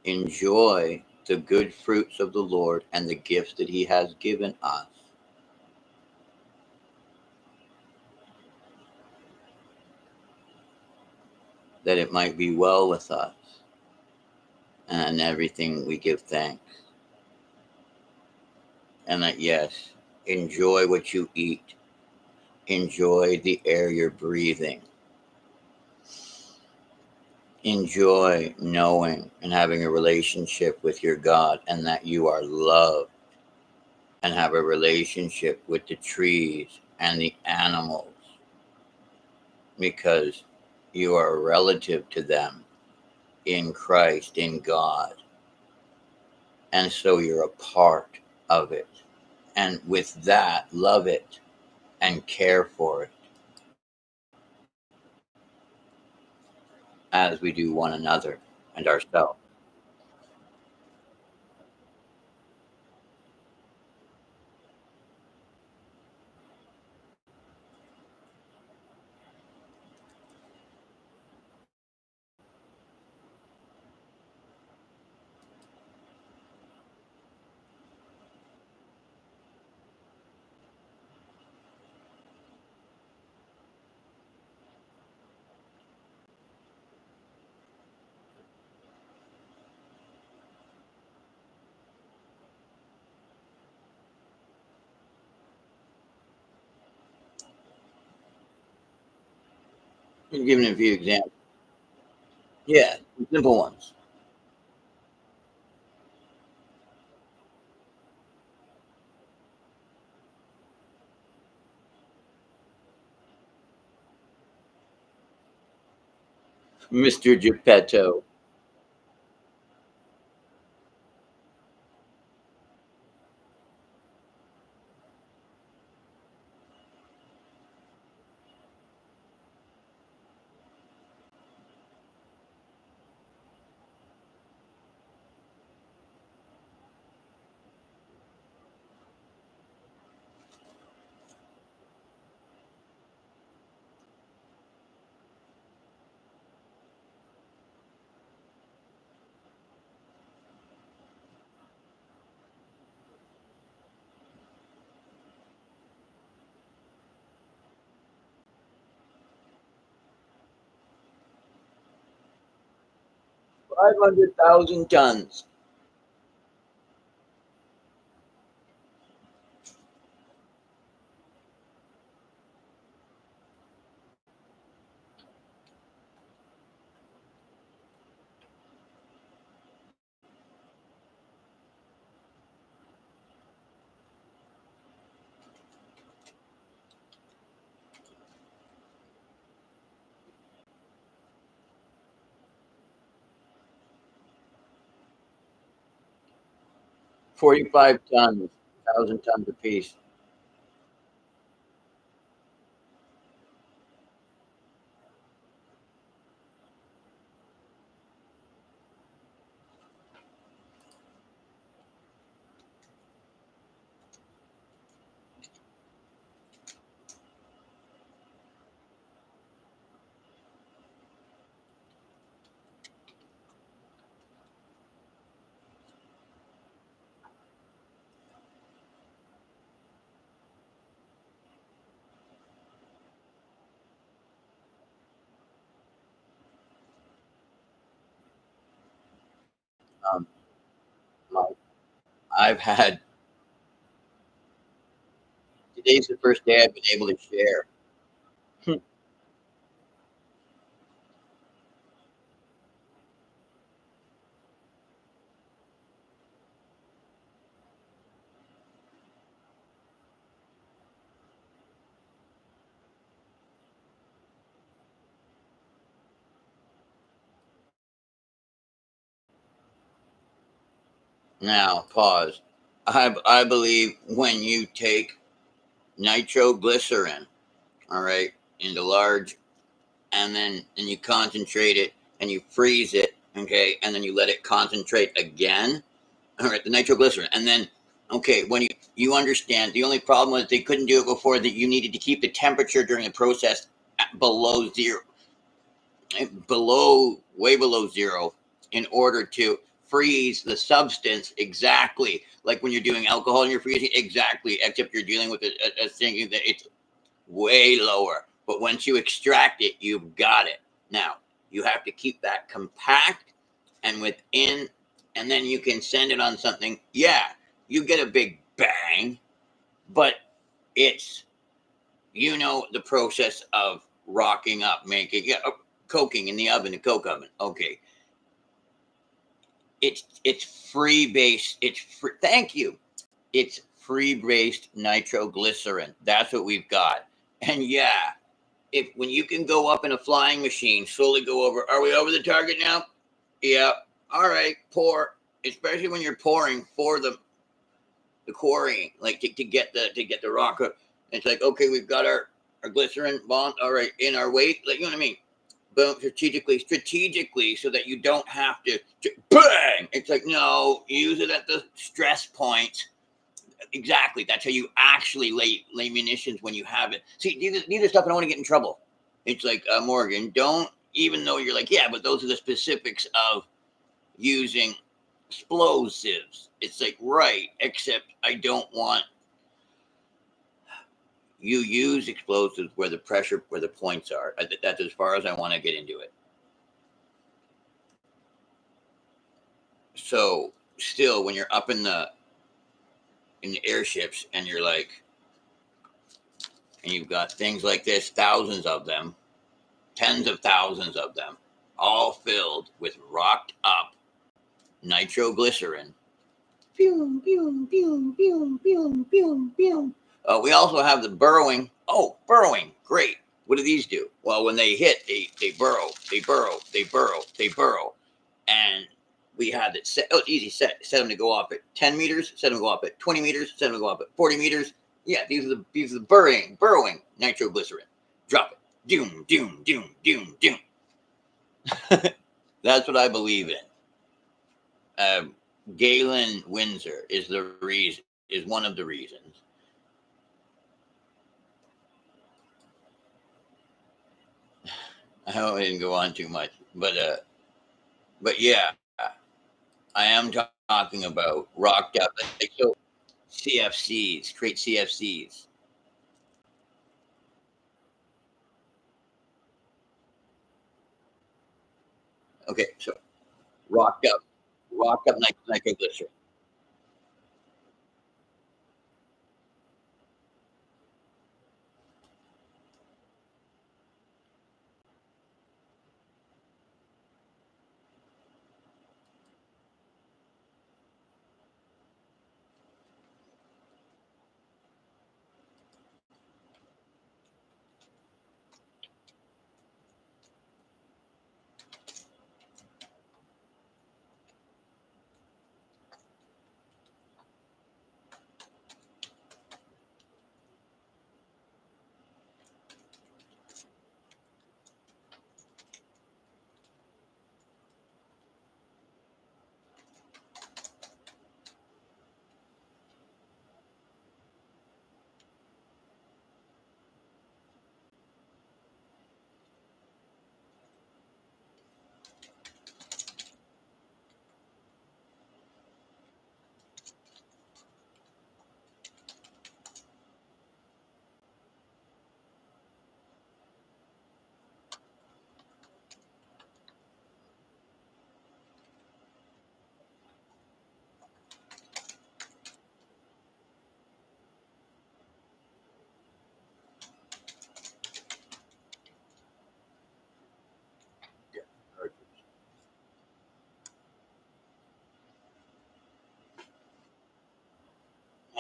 enjoy the good fruits of the Lord and the gifts that he has given us, that it might be well with us, and everything we give thanks. And that, yes, enjoy what you eat, enjoy the air you're breathing, enjoy knowing and having a relationship with your God, and that you are loved, and have a relationship with the trees and the animals, because you are a relative to them in Christ, in God. And so you're a part of it. And with that, love it and care for it as we do one another and ourselves. I'm giving a few examples. Yeah, simple ones. Mr. Geppetto. 500,000 tons. 45 tons, 1,000 tons apiece. Um, I've had today's the first day I've been able to share. Now, pause. I believe when you take nitroglycerin, all right, into large, and you concentrate it and you freeze it, okay, and then you let it concentrate again, all right, the nitroglycerin, and then okay, when you understand the only problem was they couldn't do it before that you needed to keep the temperature during the process at below zero, way below zero, in order to freeze the substance exactly like when you're doing alcohol and you're freezing exactly, except you're dealing with a thing that it's way lower. But once you extract it, you've got it. Now you have to keep that compact and within, and then you can send it on something. Yeah, you get a big bang, but it's, the process of rocking up, making, yeah, coking in the oven, the coke oven. Okay, it's free base. It's free. Thank you. It's free based nitroglycerin. That's what we've got. And yeah, if when you can go up in a flying machine, slowly go over. Are we over the target now? Yeah. All right. Pour, especially when you're pouring for the quarrying, like to get the rock. It's like, okay, we've got our glycerin bond. All right, in our weight, like, you know what I mean. Boom, strategically, so that you don't have to bang. It's like, no, use it at the stress point. Exactly. That's how you actually lay munitions when you have it. See, these are stuff I don't want to get in trouble. It's like, Morgan, don't, even though you're like, yeah, but those are the specifics of using explosives. It's like, right, except I don't want you use explosives where the pressure, where the points are. That's as far as I want to get into it. So still, when you're up in the airships and you're like, and you've got things like this, thousands of them, tens of thousands of them, all filled with rocked up nitroglycerin. Pew, pew, pew, pew, pew, pew, pew. We also have the burrowing. Oh, burrowing. Great. What do these do? Well, when they hit, they burrow, they burrow, they burrow, they burrow. And we had it set. Oh, it's easy set. Set them to go up at 10 meters, set them to go up at 20 meters, set them to go up at 40 meters. Yeah, these are the burrowing nitroglycerin. Drop it. Doom, doom, doom, doom, doom. That's what I believe in. Galen Windsor is the reason, is one of the reasons. I hope I didn't go on too much, but yeah, I am talking about rocked up. Like, so CFCs, create CFCs. Okay, so rocked up nitroglycerin.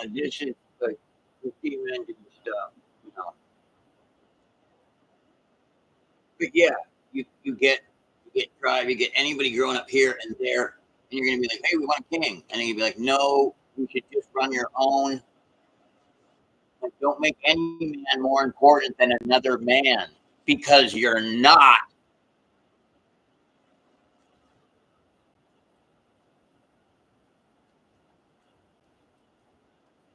And this is like the steam engine stuff, you know. But yeah, you get anybody growing up here and there, and you're gonna be like, hey, we want a king, and then you'd be like, no, you should just run your own. Like, don't make any man more important than another man because you're not.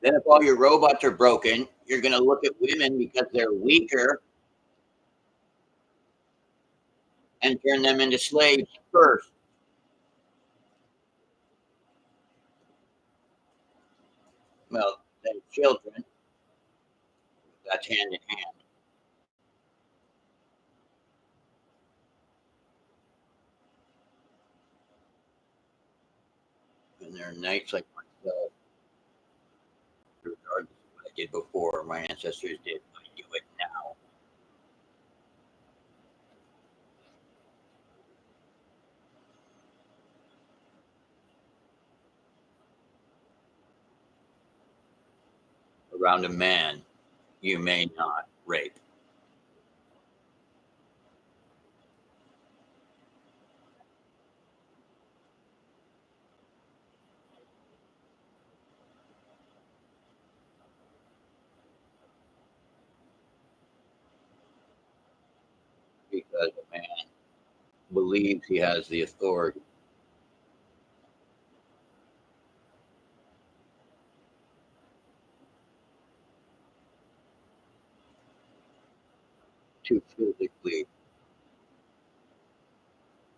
Then if all your robots are broken, you're gonna look at women because they're weaker and turn them into slaves first. Well, then children, that's hand in hand. And there are knights like myself, regardless of what I did before, my ancestors did, I do it now. Around a man, you may not rape because a man believes he has the authority to physically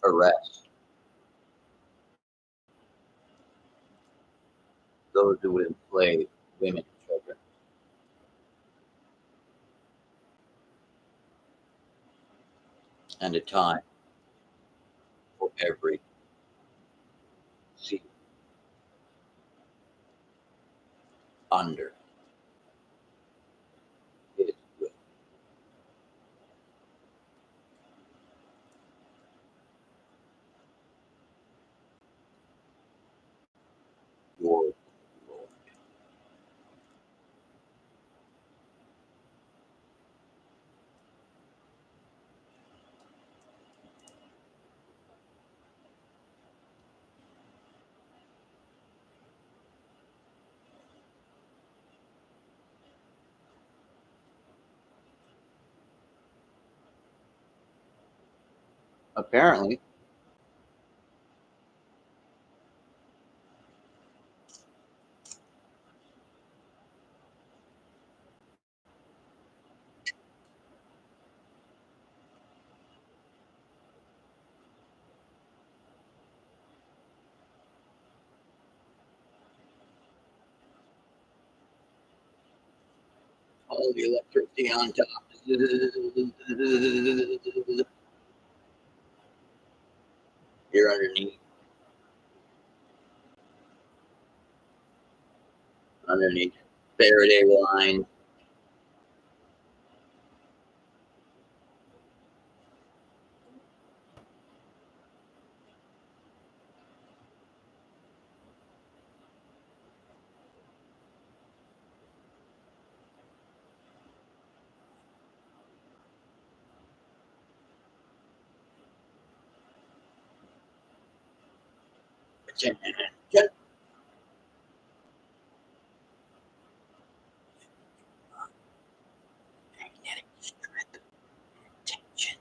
arrest those who would enslave women and children. And a time for every seat under his will. apparently. All the electricity on top. You're underneath Faraday line. Magnetic strip tension.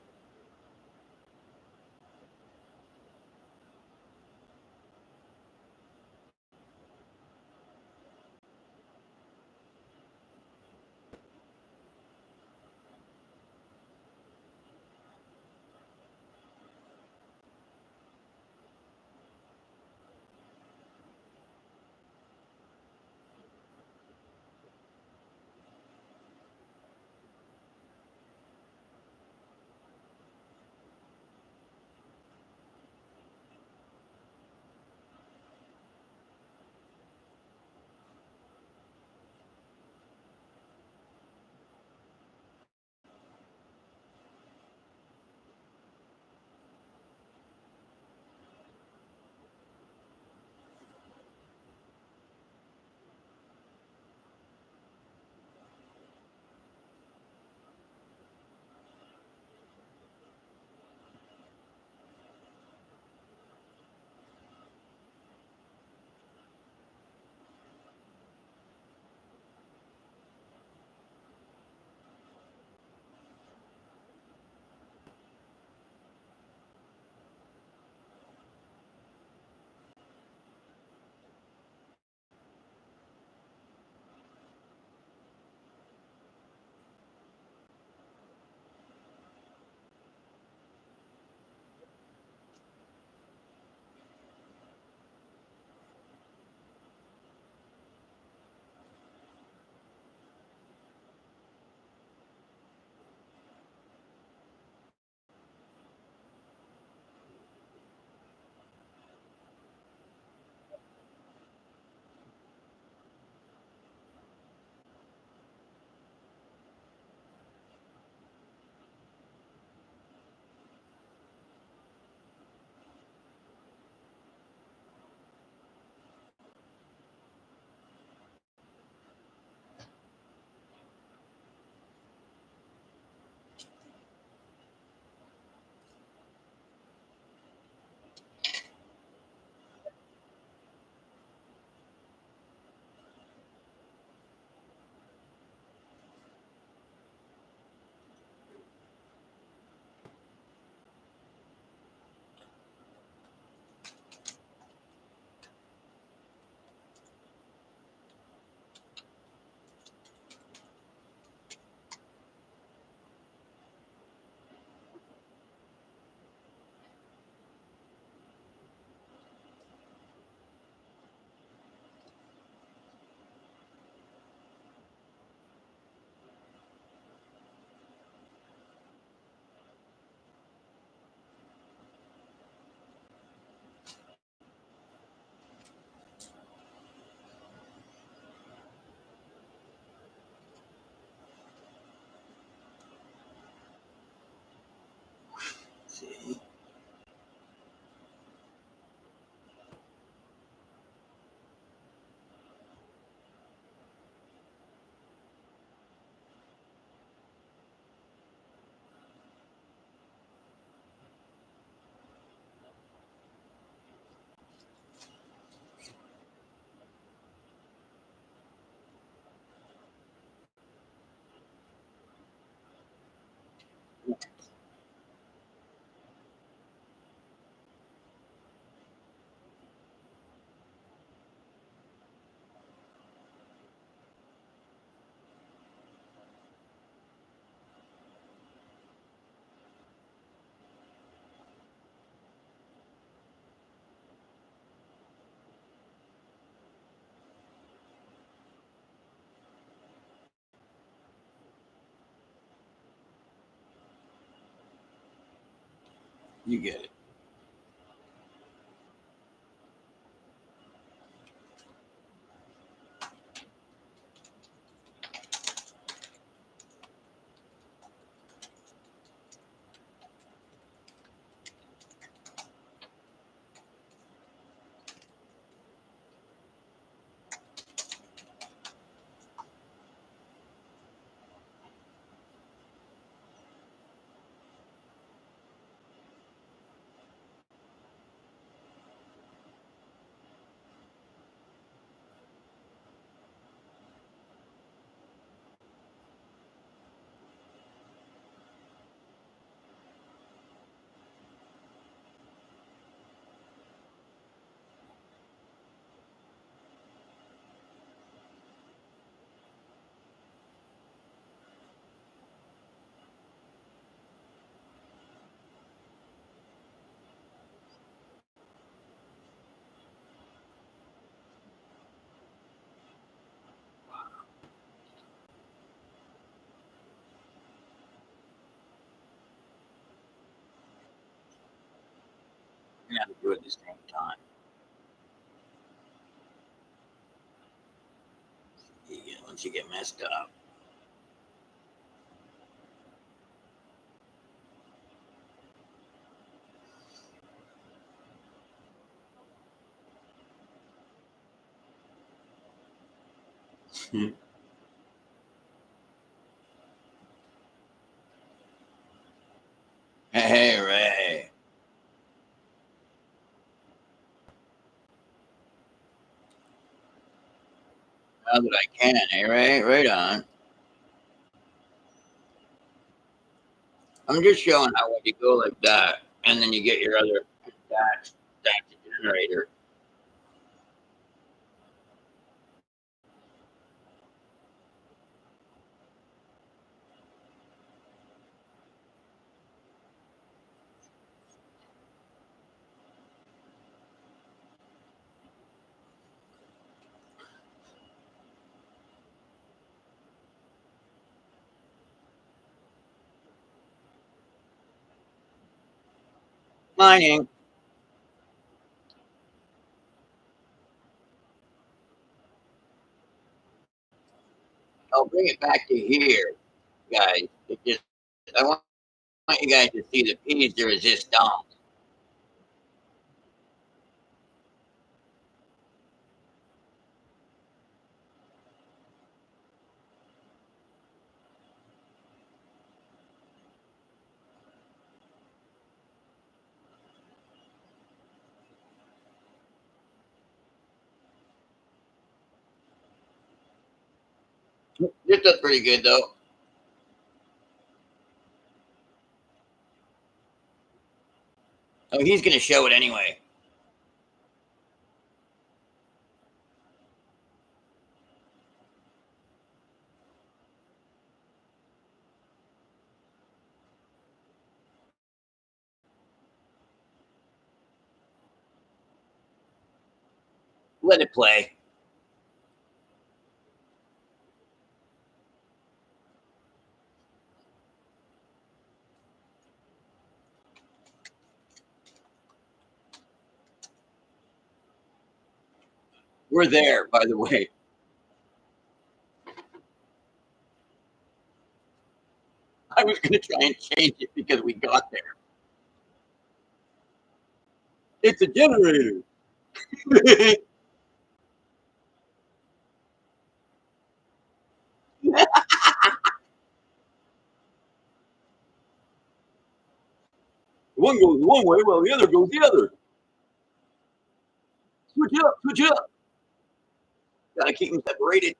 You get it. You have to do it at the same time. Once you get messed up. Hey, Ray. Now that I can, hey, Ray? Right on. I'm just showing how when you go like that, and then you get your other that's a generator. Mining. I'll bring it back to here, guys. It just, I want you guys to see the piece de resistance. This does pretty good, though. Oh, he's going to show it anyway. Let it play. We're there, by the way. I was going to try and change it because we got there. It's a generator. One goes one way while the other goes the other. Switch up, switch up. Gotta keep them separated.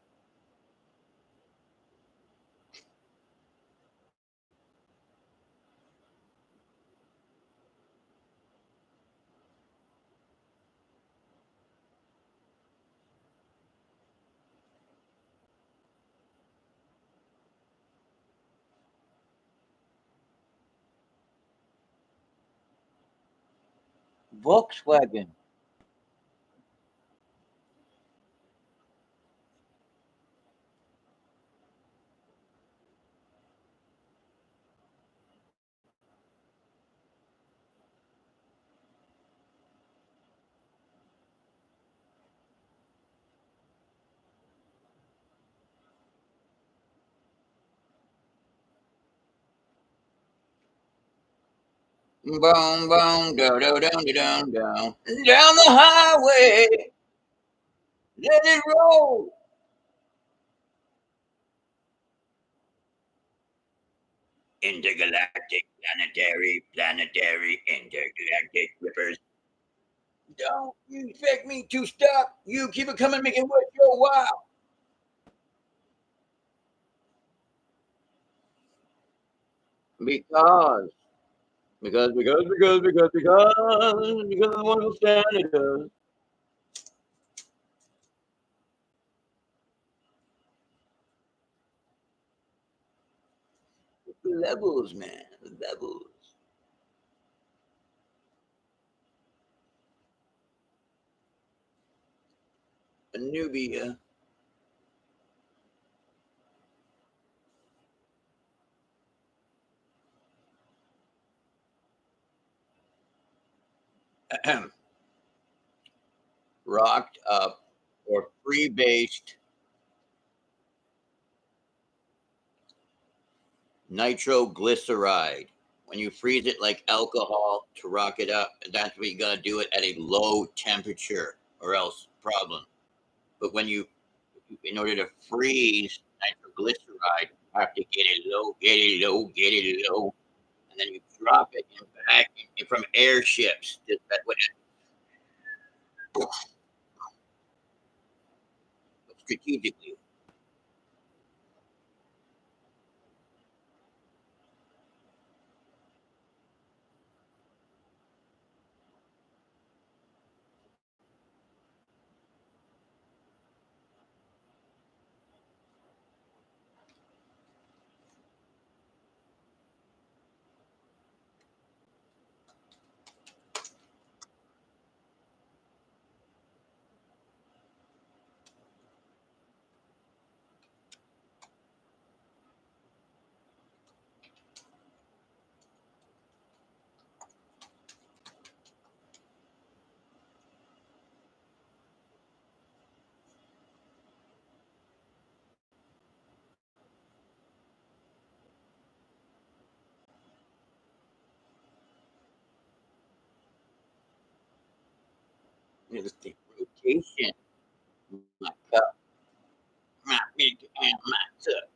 Volkswagen. Boom, boom, do, do, do, do, do, do. Down the highway, let it roll. Intergalactic, planetary, intergalactic rippers. Don't you expect me to stop? You keep it coming, make it worth your while. Because, because of the wonderful Santa does. Levels, man, levels. Nubia. Rocked up or free-based nitroglyceride. When you freeze it like alcohol to rock it up, that's what you gotta do it at a low temperature, or else problem. But when you, in order to freeze nitroglyceride, you have to get it low, get it low, get it low, and then you drop it in back from airships. That's what strategically. It's the rotation. My cup, my big and my cup.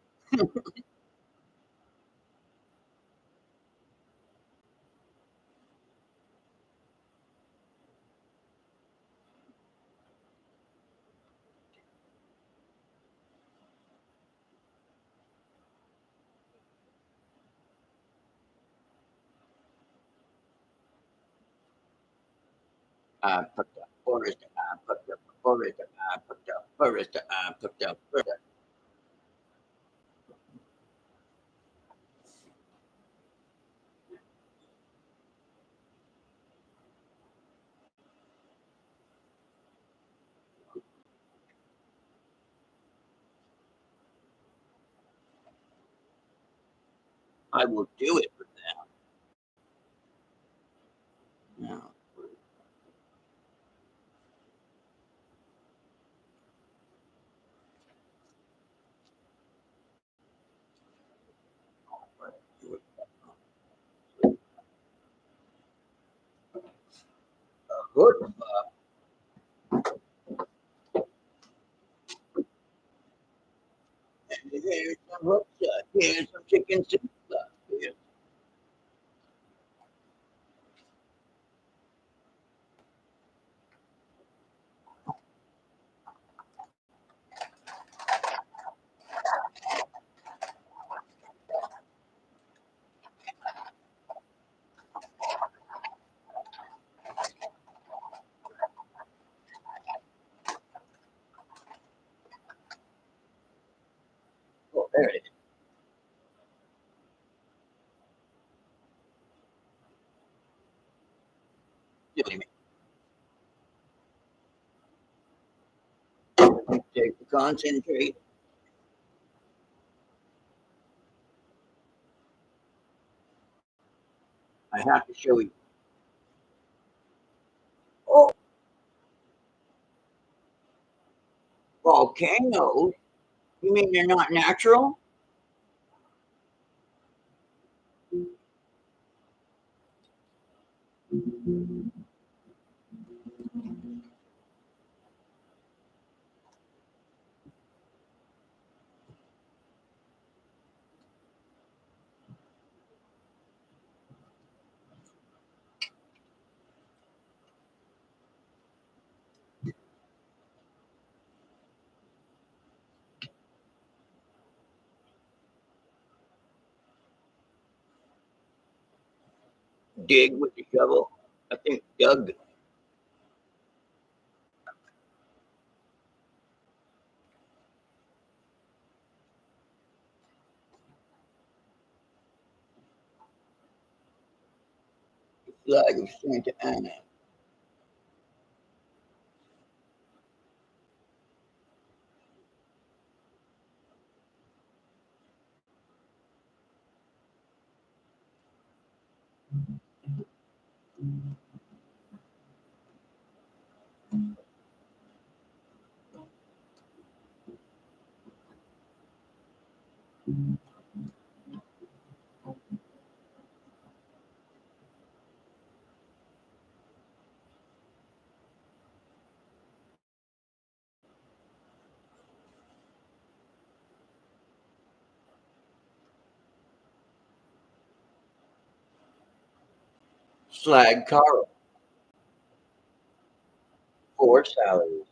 I put the forest, I put the forest, I put the forest, I put the forest. I will do it for them. Now, good. Here's some hooks, here's some chicken soup. Here's, oh, there it is. Silly me. Take the concentrate. I have to show you. Oh, volcanoes? You mean they're not natural? Dig with the shovel. I think dug. The flag of Santa Ana. Slag Carl. 4 salaries.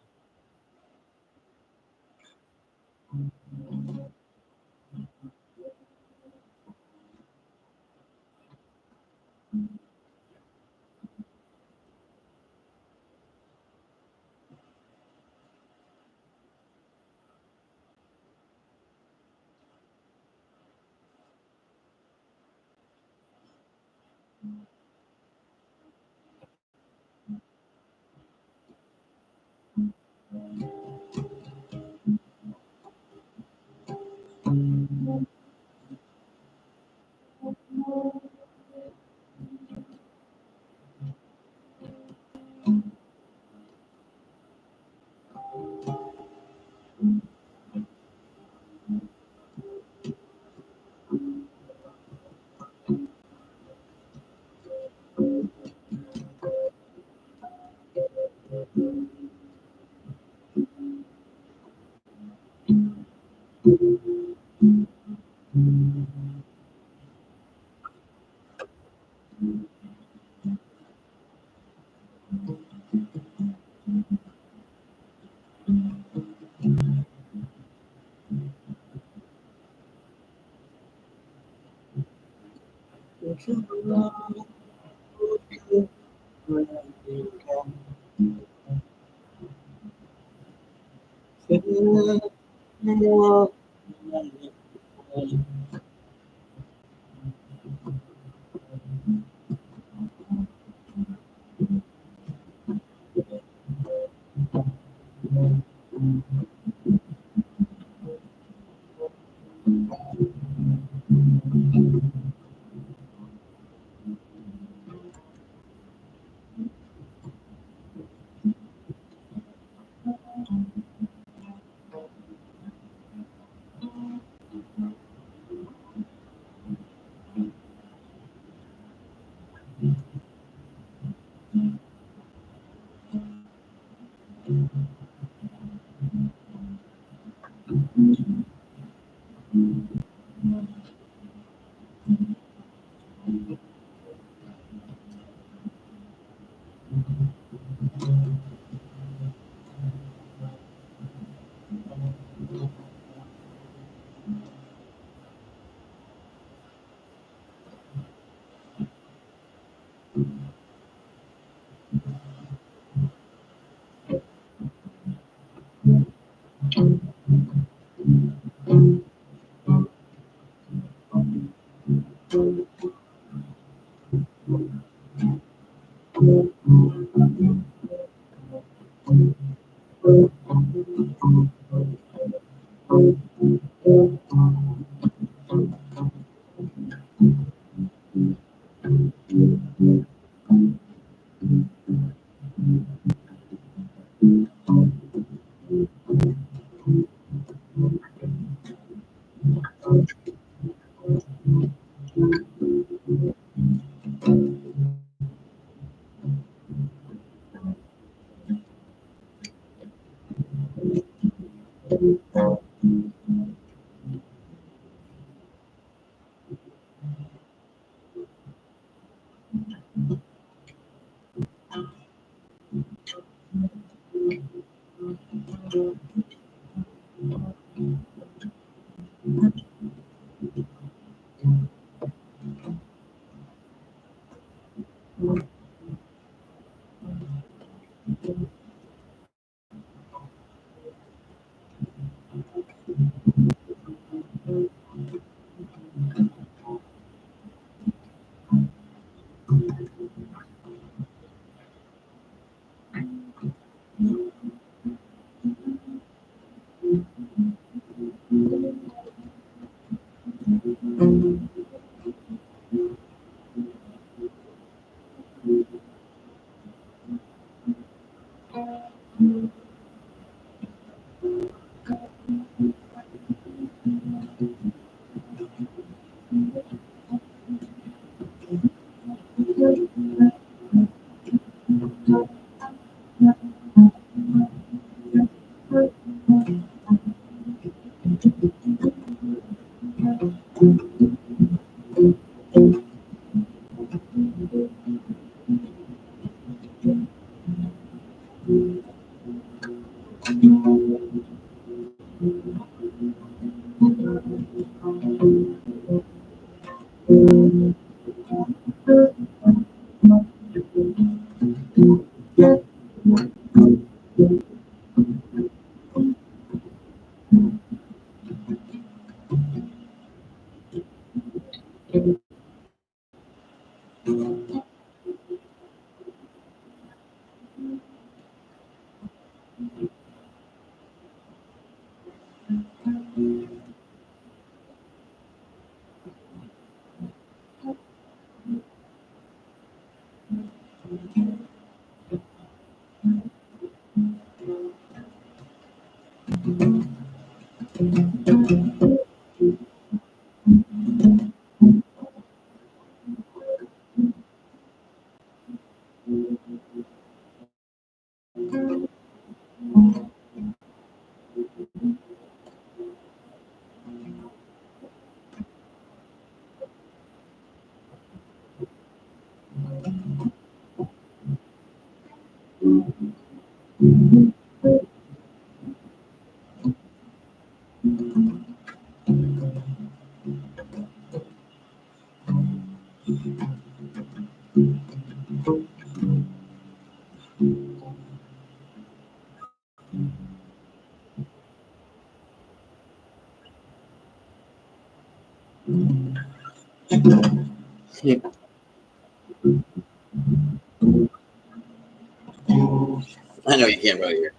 I know you can't really hear.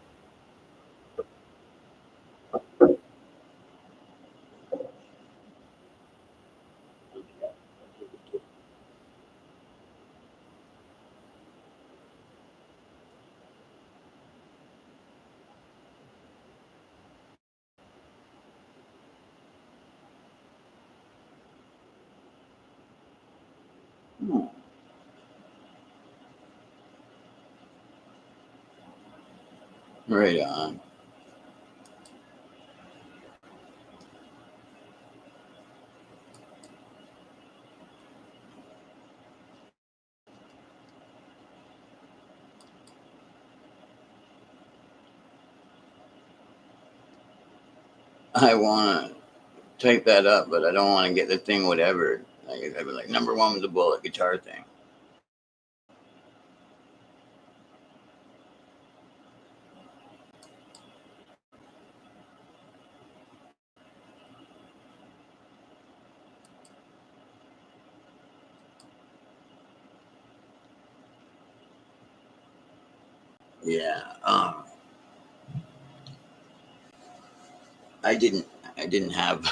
Right on. I want to type that up, but I don't want to get the thing whatever. Like, I'd be like, number one was the bullet guitar thing. Yeah. I didn't. I didn't have.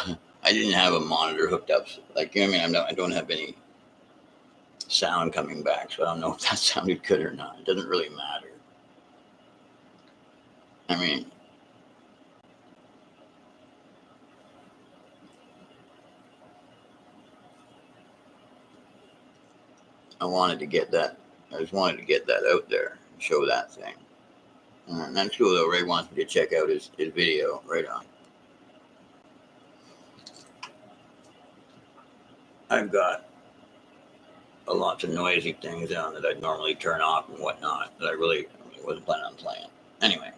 I didn't have a monitor hooked up. Like, you know what I mean, I don't have any sound coming back, so I don't know if that sounded good or not. It doesn't really matter. I mean, I wanted to get that. I just wanted to get that out there, and show that thing. And that's cool though. Ray wants me to check out his video. Right on. I've got a lots of noisy things on that I'd normally turn off and whatnot that I really wasn't planning on playing. Anyway.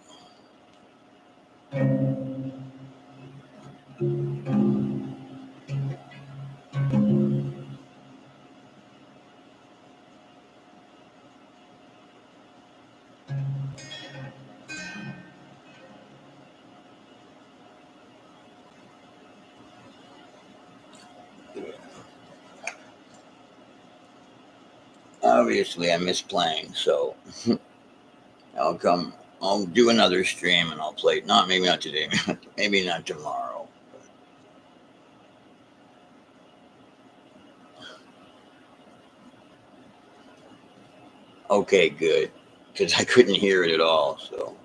Obviously, I miss playing, so I'll come. I'll do another stream and I'll play. Maybe not today, maybe not tomorrow. But, Okay, good. Because I couldn't hear it at all. So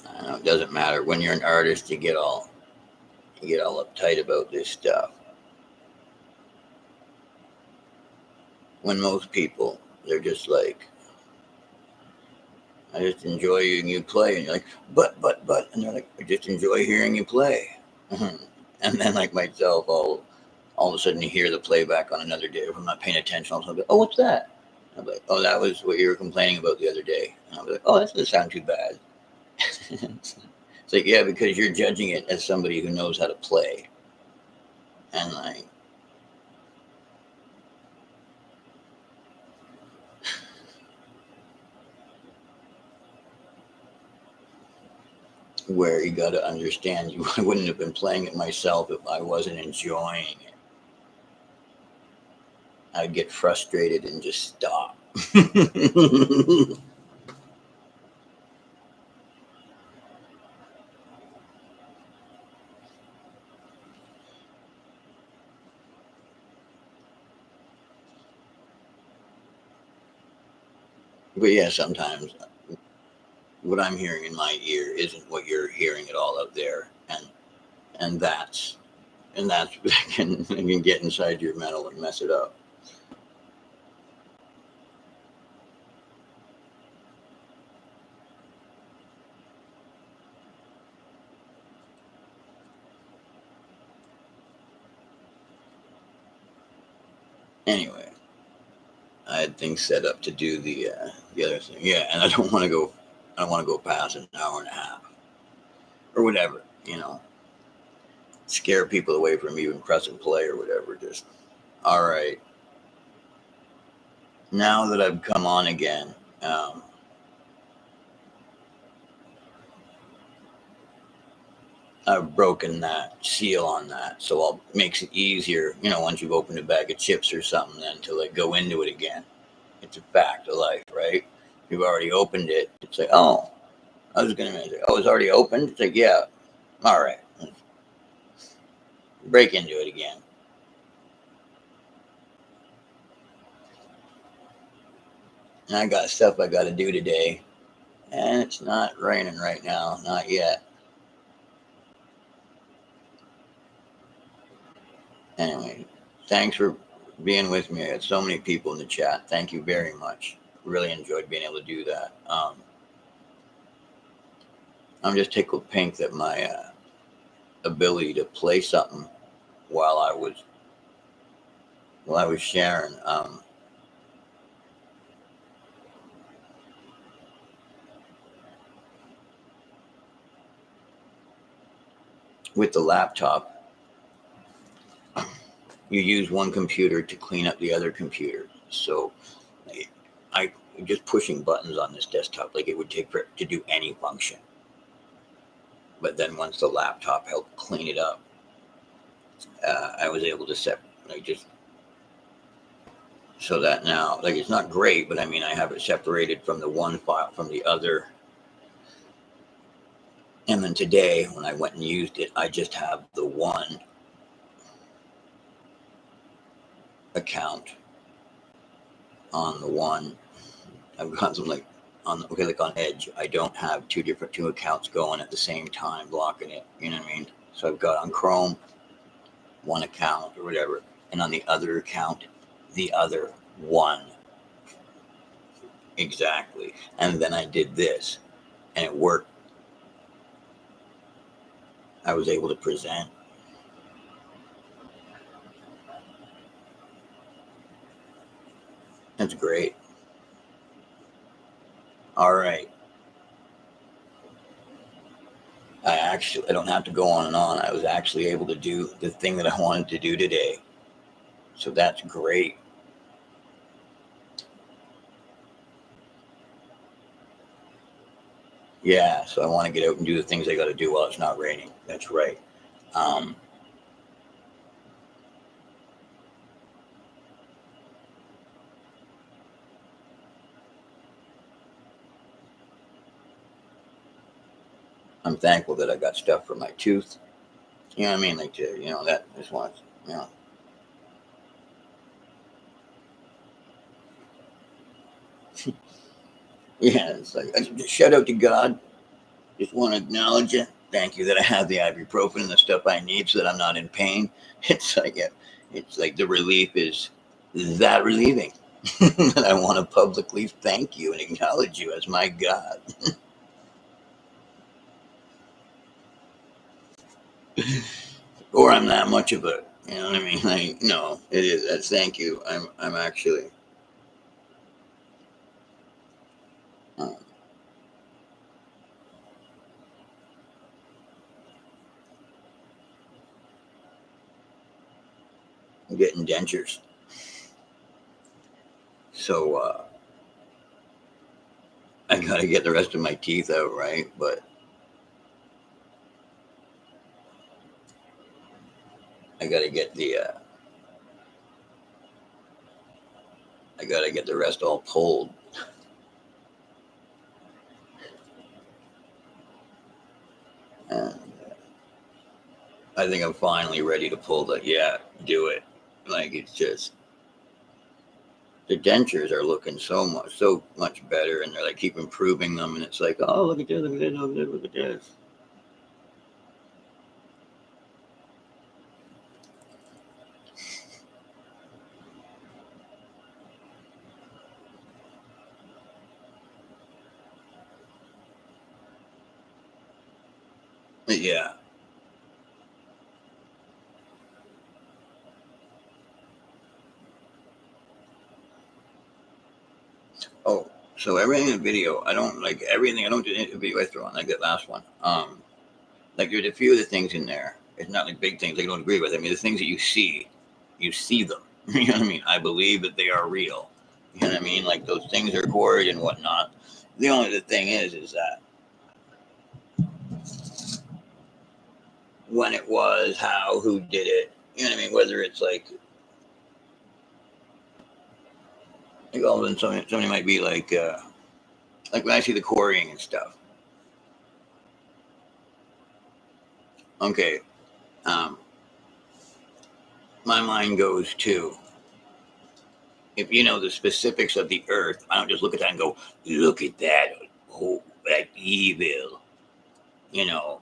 I don't know, it doesn't matter. When you're an artist, you get all uptight about this stuff. When most people, they're just like, I just enjoy hearing you play, and you're like, but, and they're like, I just enjoy hearing you play. And then like myself, all of a sudden you hear the playback on another day. If I'm not paying attention, I'll be, oh, what's that? I'm like, oh, that was what you were complaining about the other day. And I'll be like, oh, that doesn't sound too bad. It's like, yeah, because you're judging it as somebody who knows how to play. And like, where you got to understand, I wouldn't have been playing it myself if I wasn't enjoying it. I'd get frustrated and just stop. But yeah, sometimes what I'm hearing in my ear isn't what you're hearing at all out there, and that's can get inside your mental and mess it up. Anyway, I had things set up to do the other thing. Yeah, and I don't want to go. I don't want to go past an hour and a half or whatever. Scare people away from even pressing play or whatever. Just all right. Now that I've come on again, I've broken that seal on that, so I'll makes it easier. Once you've opened a bag of chips or something, then to like go into it again. It's a fact of life, right? You've already opened it. It's like, oh, I was gonna say, oh, it's already opened. It's like, yeah, all right, break into it again. And I got stuff I got to do today, and it's not raining right now, not yet. Anyway, thanks for being with me. I got so many people in the chat. Thank you very much. Really enjoyed being able to do that. I'm just tickled pink that my ability to play something while I was sharing. With the laptop, you use one computer to clean up the other computer. So I just pushing buttons on this desktop like it would take for it to do any function. But then once the laptop helped clean it up, I was able to set like just so that now like it's not great, but I mean I have it separated from the one file from the other. And then today when I went and used it, I just have the one account on the one. I've got some like like on Edge. I don't have two accounts going at the same time blocking it. You know what I mean? So I've got on Chrome one account or whatever, and on the other account the other one exactly. And then I did this, and it worked. I was able to present. That's great. All right. I don't have to go on and on. I was actually able to do the thing that I wanted to do today. So that's great. Yeah, so I want to get out and do the things I got to do while it's not raining. That's right. Um, I'm thankful that I got stuff for my tooth. You know what I mean? Like, that just wants, you know, Yeah, it's like, shout out to God. Just want to acknowledge it. Thank you that I have the ibuprofen and the stuff I need so that I'm not in pain. It's like the relief is that relieving. That I want to publicly thank you and acknowledge you as my God. Or I'm that much of a, you know what I mean? Like, no, it is. That's thank you. I'm actually uh, getting dentures. So I gotta get the rest of my teeth out, right? But I gotta get the I gotta get the rest all pulled. And I think I'm finally ready to pull the, yeah, do it. Like, it's just the dentures are looking so much better, and they're like keep improving them, and it's like, oh, look at this, look at this, look at this, look at this. Yeah. Oh, so everything in the video, I don't like everything. I don't do any video I throw on like that last one. Like there's a few of the things in there. It's not like big things I don't agree with. I mean, the things that you see them. You know what I mean? I believe that they are real. You know what I mean? Like those things are gory and whatnot. The only the thing is that when it was, how, who did it. You know what I mean? Whether it's like all of a sudden somebody might be like when I see the quarrying and stuff. Okay, um, my mind goes to, if you know the specifics of the earth, I don't just look at that and go, look at that, oh, that evil, you know.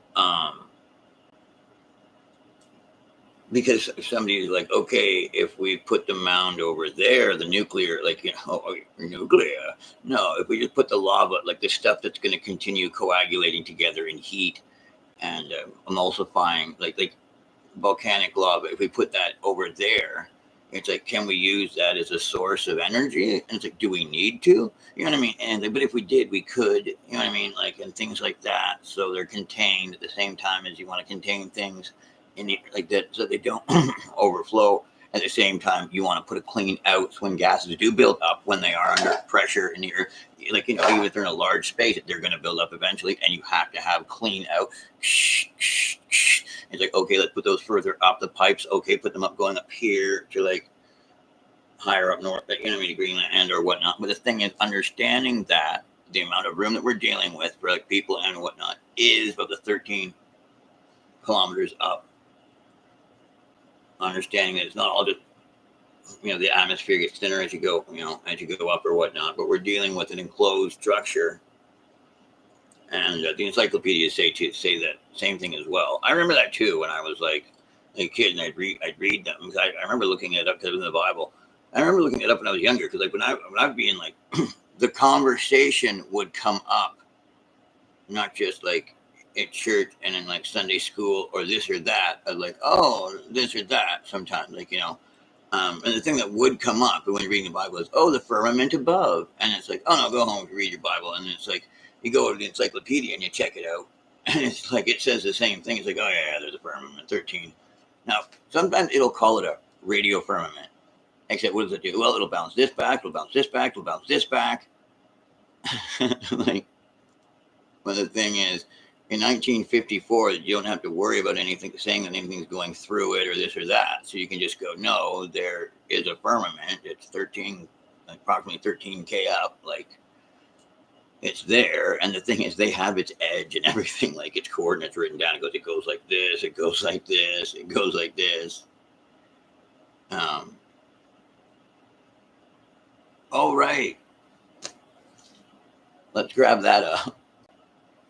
Because somebody is like, okay, if we put the mound over there, the nuclear, like, you know, nuclear. No, if we just put the lava, like the stuff that's going to continue coagulating together in heat and emulsifying, like volcanic lava, if we put that over there, it's like, can we use that as a source of energy? And it's like, do we need to? You know what I mean? And but if we did, we could. You know what I mean? Like, and things like that. So they're contained at the same time as you want to contain things in the, like that, so they don't overflow. At the same time, you want to put a clean out when gases do build up when they are under pressure in the earth. Like, you know, even if they're in a large space, they're going to build up eventually, and you have to have clean out. It's like, okay, let's put those further up the pipes. Okay, put them up going up here to like higher up north, you know, maybe Greenland or whatnot. But the thing is, understanding that the amount of room that we're dealing with for like people and whatnot is about the 13 kilometers up. Understanding that it's not all just, you know, the atmosphere gets thinner as you go, you know, as you go up or whatnot. But we're dealing with an enclosed structure, and the encyclopedias say that same thing as well. I remember that too when I was like a kid, and I'd read them because I remember looking it up because it was in the Bible. I remember looking it up when I was younger because like when I'd be in like the conversation would come up, not just like at church and in like Sunday school or this or that. I'd like, oh, this or that sometimes, like, you know. And the thing that would come up when you're reading the Bible is, oh, the firmament above. And it's like, oh, no, go home and read your Bible. And it's like, you go to the encyclopedia and you check it out. And it's like, it says the same thing. It's like, oh, yeah, there's a firmament, 13. Now, sometimes it'll call it a radio firmament. Except what does it do? Well, it'll bounce this back, it'll bounce this back, it'll bounce this back. Like, but the thing is, in 1954, you don't have to worry about anything saying that anything's going through it or this or that. So you can just go, no, there is a firmament. It's 13, approximately 13K up. Like, it's there. And the thing is, they have its edge and everything, like its coordinates written down. It goes like this, it goes like this, it goes like this. Oh, right. Let's grab that up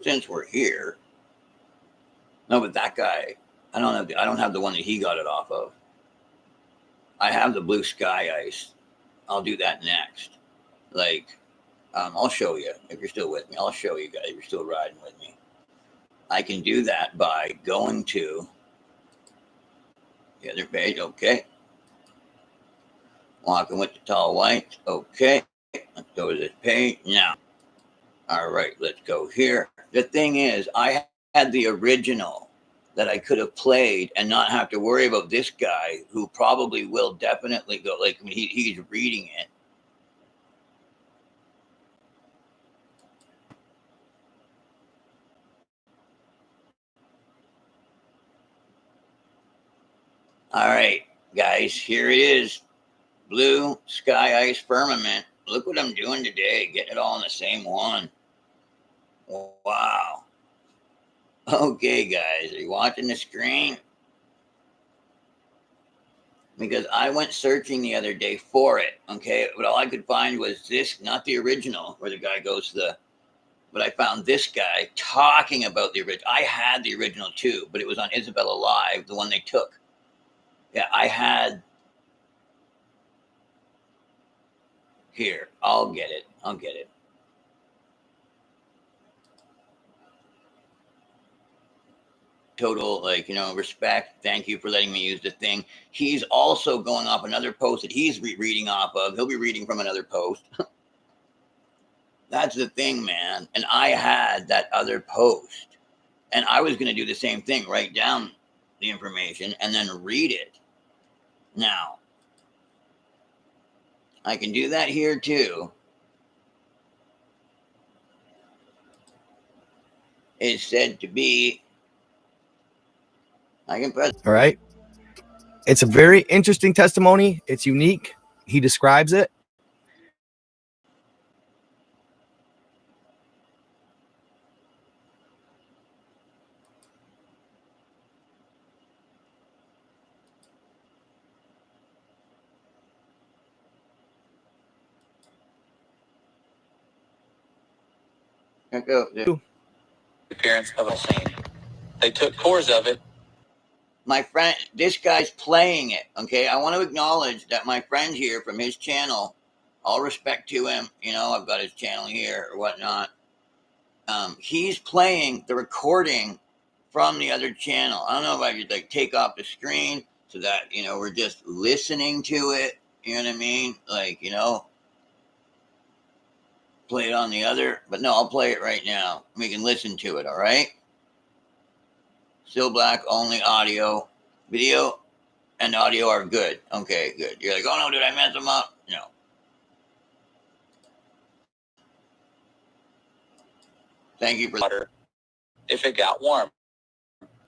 since we're here. No, but that guy, I don't have the one that he got it off of. I have the blue sky ice. I'll do that next. Like, I'll show you if you're still with me. I'll show you guys if you're still riding with me. I can do that by going to the other page. Okay. Walking with the tall whites. Okay. Let's go to this page now. All right, let's go here. The thing is, I had the original that I could have played and not have to worry about this guy who probably will definitely go, like, I mean, he's reading it. All right, guys, here it is. Blue sky ice firmament. Look what I'm doing today, getting it all in the same one. Wow. Okay, guys, are you watching the screen? Because I went searching the other day for it, okay? But all I could find was this, not the original, where the guy goes to the, but I found this guy talking about the original. I had the original too, but it was on Isabella Live, the one they took. Yeah, I had, here, I'll get it. Total, like, respect. Thank you for letting me use the thing. He's also going off another post that he's reading off of. He'll be reading from another post. That's the thing, man. And I had that other post, and I was going to do the same thing, write down the information and then read it. Now, I can do that here too. It's said to be, I can press. All right. It's a very interesting testimony. It's unique. He describes it. The appearance of a scene. They took cores of it. My friend, this guy's playing it. Okay, I want to acknowledge that my friend here from his channel, all respect to him, I've got his channel here or whatnot. He's playing the recording from the other channel. I don't know if I could take off the screen so that we're just listening to it. You know what I mean? Like, play it on the other, but no, I'll play it right now. We can listen to it. All right. Still black, only audio. Video and audio are good. Okay, good. You're like, oh no, did I mess them up? No. Thank you for water if it got warm.